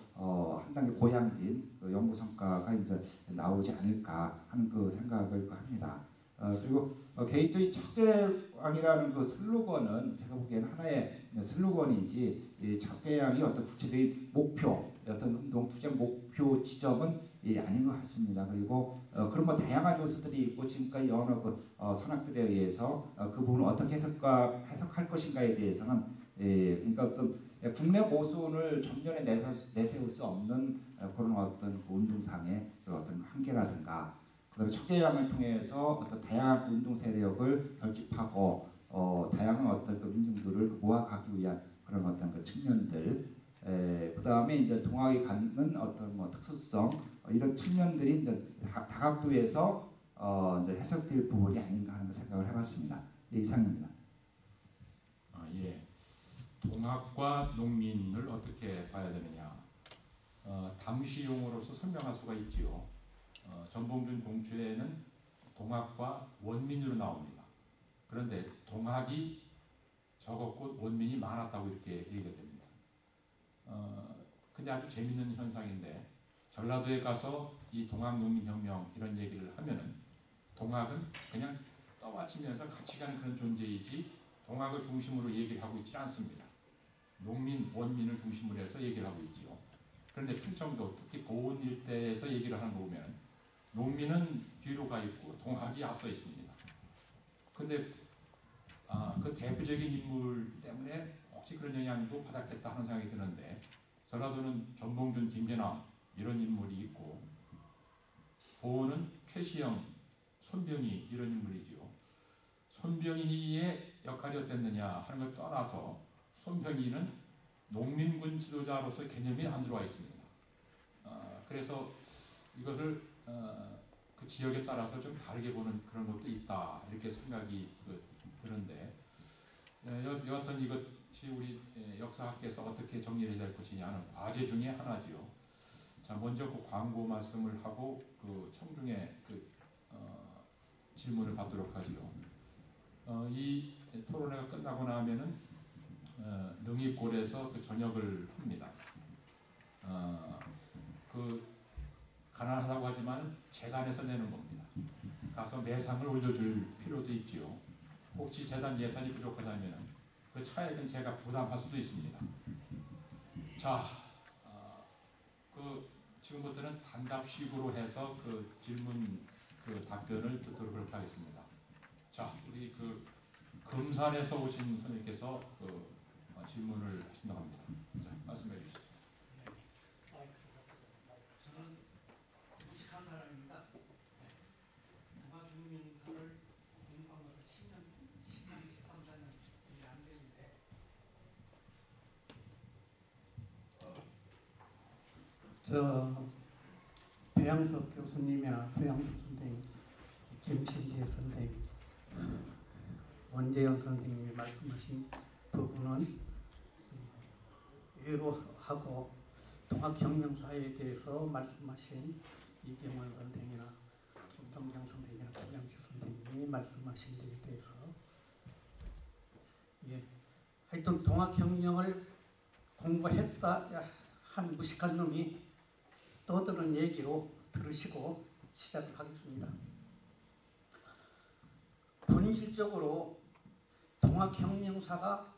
한 단계 고양진 그 연구 성과가 이제 나오지 않을까 하는 그 생각을 합니다. 그리고 개인적인 척개왕이라는 그 슬로건은 제가 보기에는 하나의 슬로건이지 이 척개왕이 어떤 구체적인 목표, 어떤 운동 투쟁 목표 지점은 아닌 것 같습니다. 그리고 그런 뭐 다양한 요소들이 있고 지금까지 여러 그 선학들에 의해서 그 부분을 어떻게 해석할 것인가에 대해서는 그러니까 어떤 국내 모순을 전면에 내세울 수 없는 그런 어떤 그 운동상의 그 어떤 한계라든가 그다음에 척개양을 통해서 어떤 다양한 운동 세력을 결집하고 다양한 어떤 그 민중들을 모아가기 위한 그런 어떤 그 측면들 그다음에 이제 동학이 갖는 어떤 뭐 특수성 이런 측면들이 이제 다각도에서 이제 해석될 부분이 아닌가 하는 생각을 해봤습니다. 이상입니다. 예. 동학과 농민을 어떻게 봐야 되느냐. 당시 용어로서 설명할 수가 있지요. 전봉준 공주에는 동학과 원민으로 나옵니다. 그런데 동학이 적었고 원민이 많았다고 이렇게 얘기가 됩니다. 근데 아주 재밌는 현상인데 전라도에 가서 이 동학농민혁명 이런 얘기를 하면은 동학은 그냥 떠받치면서 같이 가는 그런 존재이지 동학을 중심으로 얘기를 하고 있지 않습니다. 농민, 원민을 중심으로 해서 얘기를 하고 있지요. 그런데 충청도 특히 보은 일대에서 얘기를 하는 거 보면 농민은 뒤로 가 있고 동학이 앞서 있습니다. 근데 그 대표적인 인물 때문에 혹시 그런 영향도 받았겠다 하는 생각이 드는데 전라도는 전봉준, 김계남 이런 인물이 있고 보은은 최시영, 손병희 이런 인물이지요. 손병희의 역할이 어땠느냐 하는 걸 떠나서 손병희는 농민군 지도자로서 개념이 안 들어와 있습니다. 그래서 이것을 그 지역에 따라서 좀 다르게 보는 그런 것도 있다 이렇게 생각이 드는데 여하튼 이것이 우리 역사학계에서 어떻게 정리를 해야 될 것이냐 하는 과제 중에 하나지요. 자, 먼저 그 광고 말씀을 하고 그 청중의 질문을 받도록 하지요. 이 토론회가 끝나고 나면은 능입골에서 그 저녁을 합니다. 그 가난하다고 하지만 재단에서 내는 겁니다. 가서 매상을 올려줄 필요도 있지요. 혹시 재단 예산이 부족하다면 그 차액은 제가 부담할 수도 있습니다. 자, 지금부터는 단답식으로 해서 그 질문 답변을 듣도록 그렇게 하겠습니다. 자, 우리 금산에서 오신 선생님께서 질문을 하신다고 합니다. 자, 말씀해 주시죠. 저는 무식한 사람입니다. 동학혁명사를 공부한 것은 10년, 13년 이제 안 되는데 배양석 교수님이나 배양석 선생님, 김신재 선생님, 원재현 선생님이 말씀하신 부분은 예로하고 동학혁명사에 대해서 말씀하신 이경원 선생이나 김성경 선생이나 김양식 선생님이 말씀하신 데에 대해서 하여튼 동학혁명을 공부했다 한 무식한 놈이 떠드는 얘기로 들으시고 시작을 하겠습니다. 본질적으로 동학혁명사가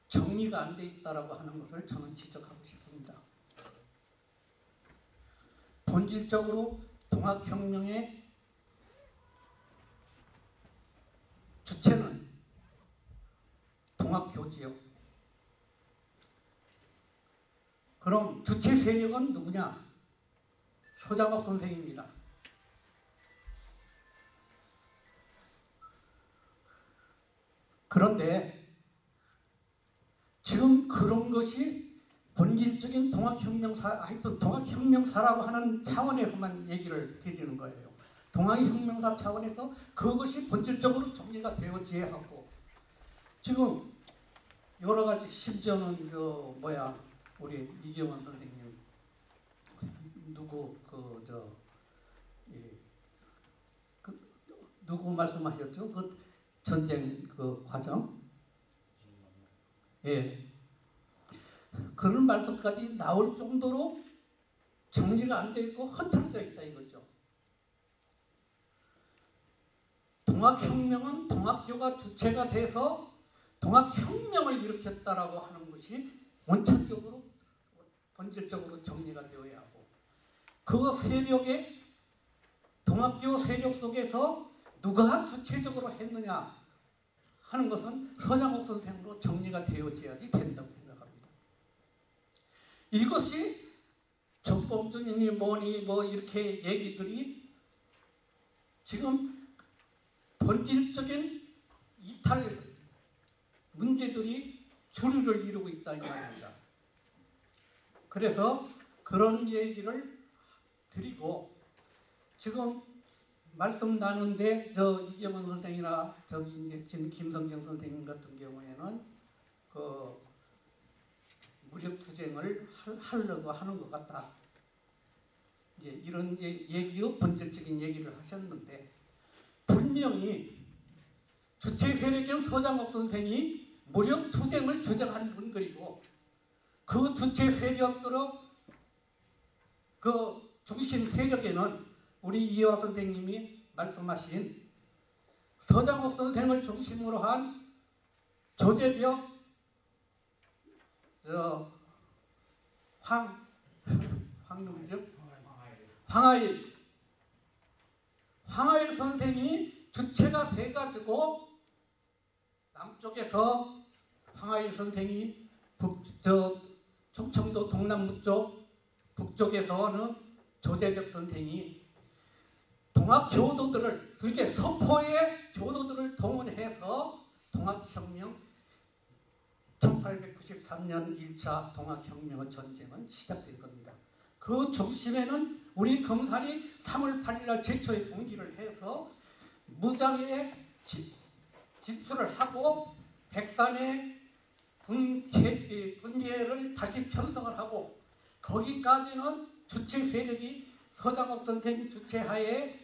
정리가 안 돼 있다라고 하는 것을 저는 지적하고 싶습니다. 본질적으로 동학혁명의 주체는 동학교지요. 그럼 주체 세력은 누구냐? 소장업 선생입니다. 그런데 지금 그런 것이 본질적인 하여튼 동학혁명사라고 하는 차원에서만 얘기를 드리는 거예요. 동학혁명사 차원에서 그것이 본질적으로 정리가 되어져야 하고, 지금 여러 가지 심지어는 우리 이경원 선생님 누구 말씀하셨죠? 그 전쟁 그 과정? 예. 그런 말씀까지 나올 정도로 정리가 안 돼 있고 흐트러져 있다 이거죠. 동학혁명은 동학교가 주체가 돼서 동학혁명을 일으켰다라고 하는 것이 원칙적으로 본질적으로 정리가 되어야 하고, 그 세력의 동학교 세력 속에서 누가 주체적으로 했느냐 하는 것은 서장옥 선생으로 정리가 되어져야지 된다고 생각합니다. 이것이 정봉준이니 뭐니 이렇게 얘기들이 지금 본질적인 이탈 문제들이 주류를 이루고 있다 이 말입니다. 그래서 그런 얘기를 드리고, 지금 말씀 나누는데 이경원 선생이나 지금 김성경 선생님 같은 경우에는 그 무력투쟁을 하려고 하는 것 같다. 이런 얘기의 본질적인 얘기를 하셨는데, 분명히 주체 세력인 서장옥 선생이 무력투쟁을 주장하는 분들이고, 그 주체 세력으로 그 중심 세력에는 우리 이화 선생님이 말씀하신 서장옥 선생을 중심으로 한 조재벽, 황하일 선생이 주체가 돼가지고 남쪽에서 황하일 선생이 충청도 동남부 쪽, 북쪽에서는 조재벽 선생이 동학 교도들을, 그렇게 서포의 교도들을 동원해서 동학혁명 1893년 1차 동학혁명의 전쟁은 시작된 겁니다. 그 중심에는 우리 검사리 3월 8일 날 최초의 공기를 해서 무장에 진출을 하고 백산의 군계를 다시 편성을 하고, 거기까지는 주체 세력이 서장옥 선생 주체하에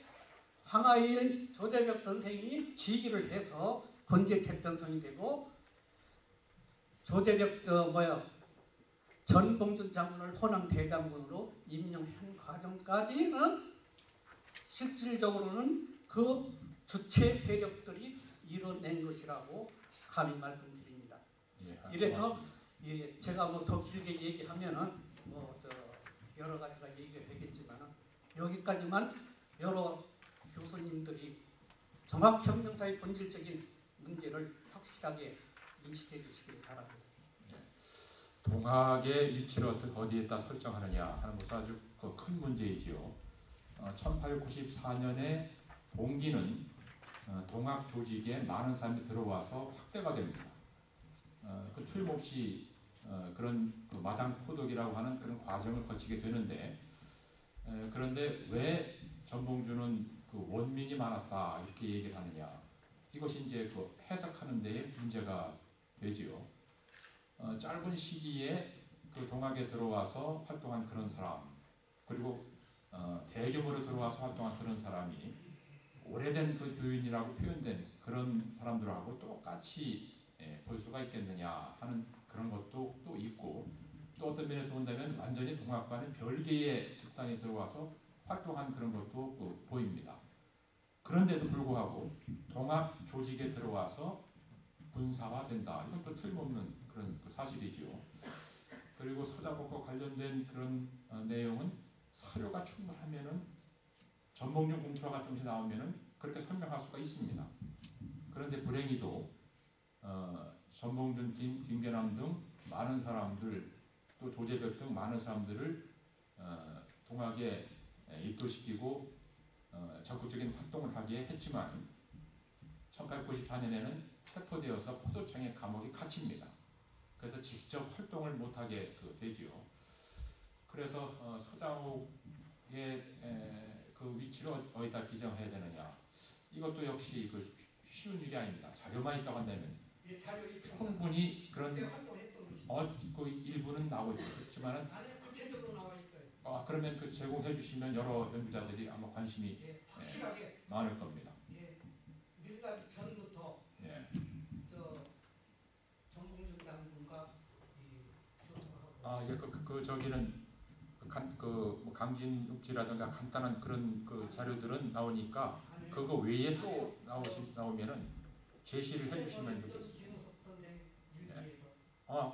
황하일, 조재벽 선생이 지휘를 해서 군계 재편성이 되고, 조재벽 전봉준 장군을 호남 대장군으로 임명한 과정까지는 실질적으로는 그 주체 세력들이 이뤄낸 것이라고 감히 말씀드립니다. 이래서 제가 더 길게 얘기하면은 여러 가지가 얘기가 되겠지만, 여기까지만 여러 교수님들이 종합혁명사의 본질적인 문제를 확실하게 인식해 주시길 바랍니다. 동학의 위치를 어디에다 설정하느냐 하는 것은 아주 큰 문제이지요. 1894년에 봉기는 동학 조직에 많은 사람이 들어와서 확대가 됩니다. 그 틀림없이 그런 마당 포독이라고 하는 그런 과정을 거치게 되는데, 그런데 왜 전봉준은 그 원민이 많았다 이렇게 얘기를 하느냐, 이것이 이제 그 해석하는 데에 문제가 되지요. 짧은 시기에 그 동학에 들어와서 활동한 그런 사람, 그리고 대규모로 들어와서 활동한 그런 사람이 오래된 그 교인이라고 표현된 그런 사람들하고 똑같이 볼 수가 있겠느냐 하는 그런 것도 또 있고, 또 어떤 면에서 본다면 완전히 동학과는 별개의 집단이 들어와서 활동한 그런 것도 보입니다. 그런데도 불구하고 동학 조직에 들어와서 분사화된다, 이건 또 틀림없는 그런 사실이죠. 그리고 서장옥과 관련된 그런 내용은 사료가 충분하면은 전봉준 공투와 같은 것이 나오면은 그렇게 설명할 수가 있습니다. 그런데 불행히도 전봉준, 김계남 등 많은 사람들, 또 조재벽 등 많은 사람들을 동학에 입도시키고 적극적인 활동을 하게 했지만 1894년에는 체포되어서 포도청의 감옥에 갇힙니다. 그래서 직접 활동을 못하게 되지요. 그래서 서장욱의 그 위치를 어디다 기정해야 되느냐. 이것도 역시 그 쉬운 일이 아닙니다. 자료만 있다고 한다면 충분히 그런 그 일부는 나오고 있지만은 그러면 그 제공해 주시면 여러 연구자들이 아마 관심이 확실하게 많을 겁니다. 밀달 전부터 예. 정봉준 장군과 교통하고 저기는 뭐 강진욱지라든가 간단한 그런 그 자료들은 나오니까 그거 외에 또 나오면은 제시를 해주시면 좋겠습니다.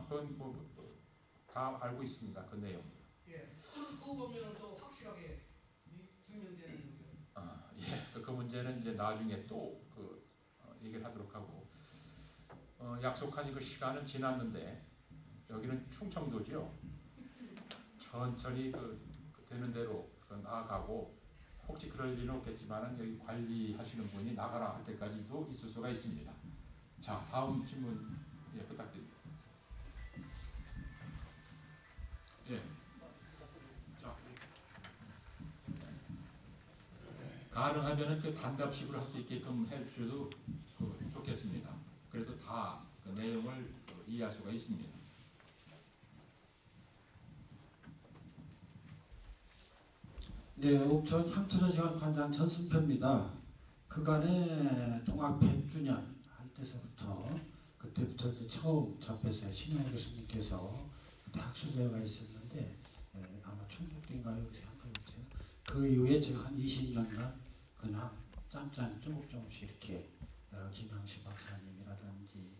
그건 뭐 다 알고 있습니다. 그 내용. 예. 그거 보면은 또 확실하게 증명되는 거죠. 예. 그 문제는 이제 나중에 또 얘기를 하도록 하고 약속한 그 시간은 지났는데 여기는 충청도죠. 천천히 되는 대로 나아가고 혹시 그럴 일은 없겠지만은 여기 관리하시는 분이 나가라 할 때까지도 있을 수가 있습니다. 자, 다음 질문 부탁드립니다. 예. 자, 가능하면은 단답식으로 할 수 있게끔 해주셔도 좋겠습니다. 그래도 다 그 내용을 이해할 수가 있습니다. 네, 옥천 향토도시관 관장 전승표입니다. 그간에 동학 100주년 할 때서부터 그때부터 이제 처음 접했어요. 신영호 교수님께서 그때 학술대회가 있었는데 아마 충북대인가요? 생각해 보세요. 그 이후에 제가 한 20년간 그냥 짬짬 조금씩 이렇게 김양식 박사님이라든지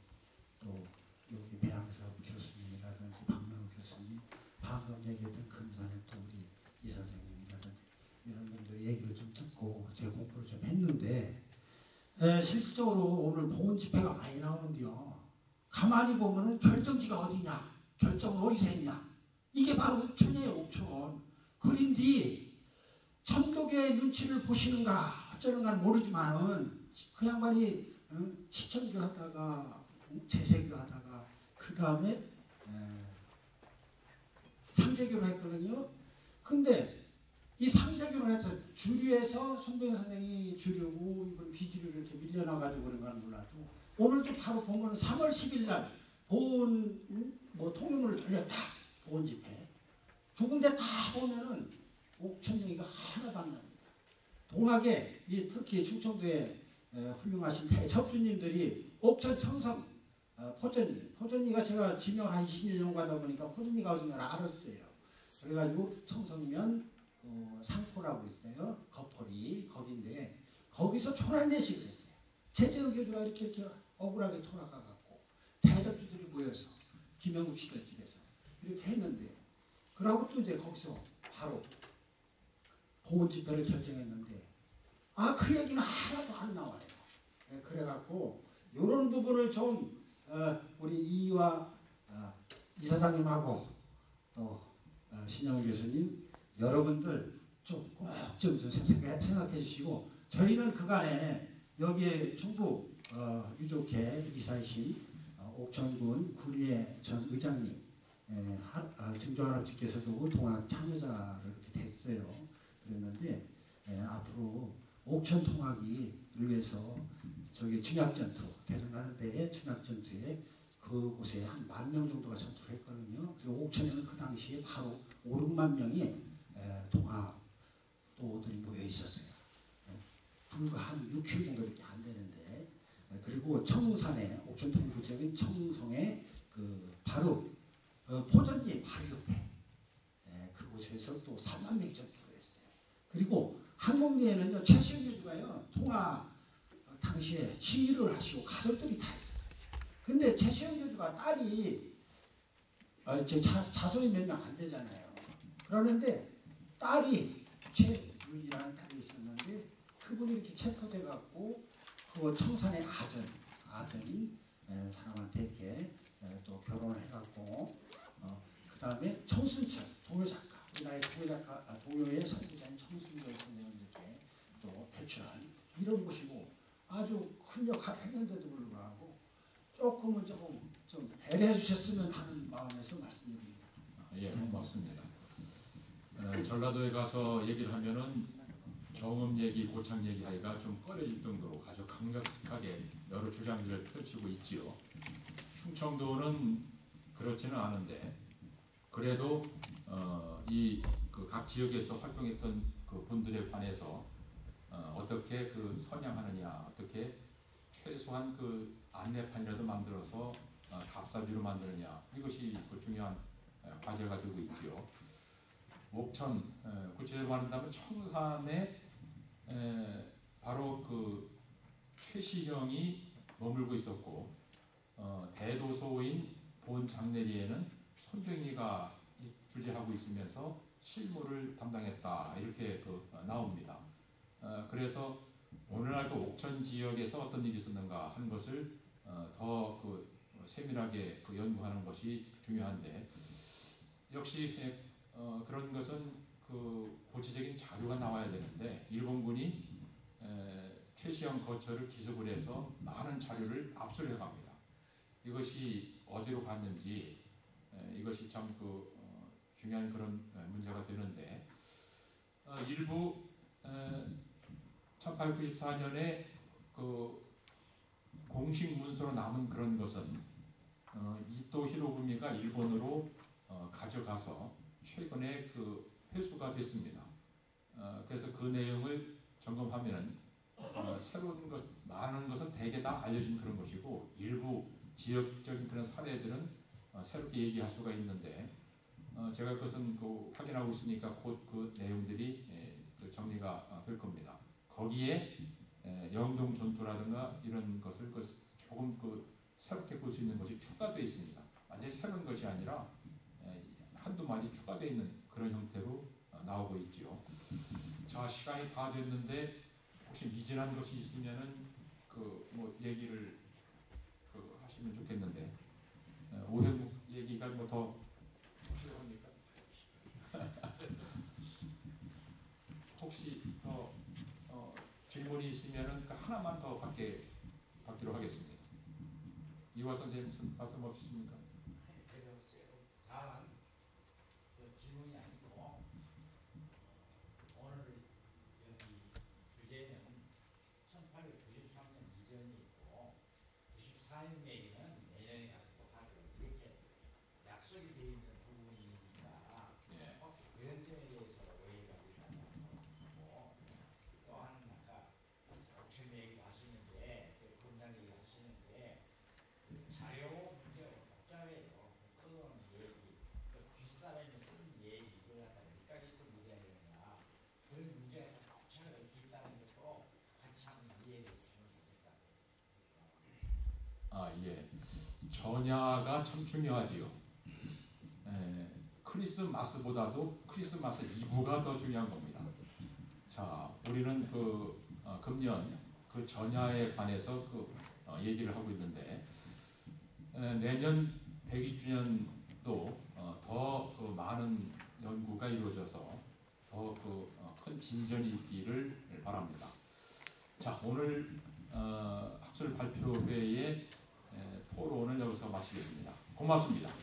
또 여기 배양석 교수님이라든지 박명호 교수님, 방금 얘기했던 금산의 또 우리 이 선생님이라든지 이런 분들 얘기를 좀 듣고 제가 공부를 좀 했는데 실질적으로 오늘 보훈 집회가 많이 나오는데요. 가만히 보면은 결정지가 어디냐, 결정을 어디서 했냐, 이게 바로 옥천이에요. 옥천. 그런데 천독의 눈치를 보시는가 어쩌는가 모르지만은 그 양반이 시청교 하다가 재세교 하다가 그 다음에 상대교를 했거든요. 근데 이 상대교를 해서 주류에서 손병현 선생이 주류고 이걸 비주류로 이렇게 밀려나가지고 그런 건 몰라도 오늘도 바로 보면 3월 10일 날 보훈 통일문을 돌렸다. 보훈 집회. 두 군데 다 보면은 옥천 얘기가 하나도 안 납니다. 동학에 특히 충청도에 훌륭하신 대첩주님들이 옥천 청성 포전리가 제가 지명을 한 20년 정도 하다 보니까 포전리가 어딘지 알았어요. 그래가지고 청성면 상포라고 있어요. 거포리 거긴데 거기서 초란내식을 했어요. 최재형 교주가 이렇게 억울하게 돌아가갖고 대접주들이 모여서 김영국 시대 집에서 이렇게 했는데 그러고 또 이제 거기서 바로 보훈 집회를 결정했는데 그 얘기는 하나도 안 나와요. 그래갖고 이런 부분을 좀 우리 이와 이사장님하고 또 신영우 교수님 여러분들 좀 꼭 좀 생각해 주시고 저희는 그간에 여기에 중부 유족회 이사이신 옥천군 구리의 전 의장님 증조할아버지께서도 동학 참여자를 이렇게 됐어요. 그랬는데 앞으로 옥천 통학을 위해서 저기 증약전투 대승하는 데에 증약전투에 그곳에 한 10,000명 정도가 전투를 했거든요. 그리고 옥천에는 그 당시에 바로 5, 6만 명이 동학 또들이 모여 있었어요. 불과 한 6km 정도밖에 안 되는데 그리고 청산에 옥천 통구 지역인 청성에 바로 포전리 바로 옆에 그곳에서 또 3만 명이 전투를 했어요. 그리고 항공리에는요 최시영 교주가요 통화 당시에 지휘를 하시고 가족들이 다 있었어요. 근데 최시영 교주가 딸이 제 자손이 몇 명 안 되잖아요. 그러는데 딸이 최윤이라는 딸이 있었는데 그분이 이렇게 체포돼 갖고 그 청산의 아전인 사람한테 이렇게 또 결혼을 해갖고 그 다음에 청순철 동요 작가 우리나라의 동요의 선구자인 청순철 선생을 이렇게 또 배출한 이런 곳이고 아주 큰 역할을 했는데도 불구하고 조금은 좀 배려 이해를 해주셨으면 하는 마음에서 말씀드립니다. 예, 고맙습니다. 전라도에 가서 얘기를 하면은 경험 얘기, 고창 얘기하기가 좀 꺼려질 정도로 아주 강력하게 여러 주장들을 펼치고 있지요. 충청도는 그렇지는 않은데 그래도 이 그 각 지역에서 활동했던 그 분들에 관해서 어떻게 그 선양하느냐, 어떻게 최소한 그 안내판이라도 만들어서 답사지로 만드느냐, 이것이 그 중요한 과제가 되고 있지요. 옥천, 구체적으로 말한다면 청산에 바로 그 최시형이 머물고 있었고 대도소인 본 장내리에는 손병희가 주재하고 있으면서 실무를 담당했다, 이렇게 나옵니다. 그래서 오늘날 그 옥천 지역에서 어떤 일이 있었는가 하는 것을 더 세밀하게 연구하는 것이 중요한데, 역시 그런 것은 그 구체적인 자료가 나와야 되는데 일본군이 최시형 거처를 기습을 해서 많은 자료를 압수해 갑니다. 이것이 어디로 갔는지 이것이 참 중요한 그런 문제가 되는데, 일부 1894년에 그 공식 문서로 남은 그런 것은 이토 히로부미가 일본으로 가져가서 최근에 그 회수가 됐습니다. 그래서 그 내용을 점검하면 새로운 것, 많은 것은 대개 다 알려진 그런 것이고 일부 지역적인 그런 사례들은 새롭게 얘기할 수가 있는데, 제가 그것은 확인하고 있으니까 곧 그 내용들이 정리가 될 겁니다. 거기에 영동 전투라든가 이런 것을 조금 새롭게 볼 수 있는 것이 추가되어 있습니다. 완전히 새로운 것이 아니라 한두 마디 추가되어 있는 그런 형태로 나오고 있죠. 자, 시간이 다 됐는데 혹시 미진한 것이 있으면은 뭐 얘기를 하시면 좋겠는데, 오해묵 얘기가 뭐 더 필요합니까? 혹시 더 질문이 있으면은 하나만 더 받기로 하겠습니다. 이화 선생님 무슨 말씀 없으십니까? 다만 질문이 아니고 오늘 여기 주제는 1893년 이전이 있고 94년 얘기는 내년에 가지고 하기로 이렇게 약속이 되어 있는 부분이니까 예. 혹시 그런 점에 대해서 오해가 있다고, 또 하나는 아까 옥천 얘기도 하시는데 검장 얘기 하시는데 자료 문제가 복잡해요. 그거는 얘기, 뒷사람이 쓴 얘기, 이걸 갖다 어디까지 또 믿어야 되느냐, 그런 문제가 복잡하게 이렇게 있다는 것도 같이 한번 이해해 주시면 좋겠다. 아, 예. 전야가 참 중요하지요. 크리스마스보다도 크리스마스 이브가 더 중요한 겁니다. 자, 우리는 금년 그 전야에 관해서 얘기를 하고 있는데, 내년 120주년도 더 많은 연구가 이루어져서 더 큰 진전이 있기를 바랍니다. 자, 오늘 학술 발표회의 토론을 여기서 마치겠습니다. 고맙습니다.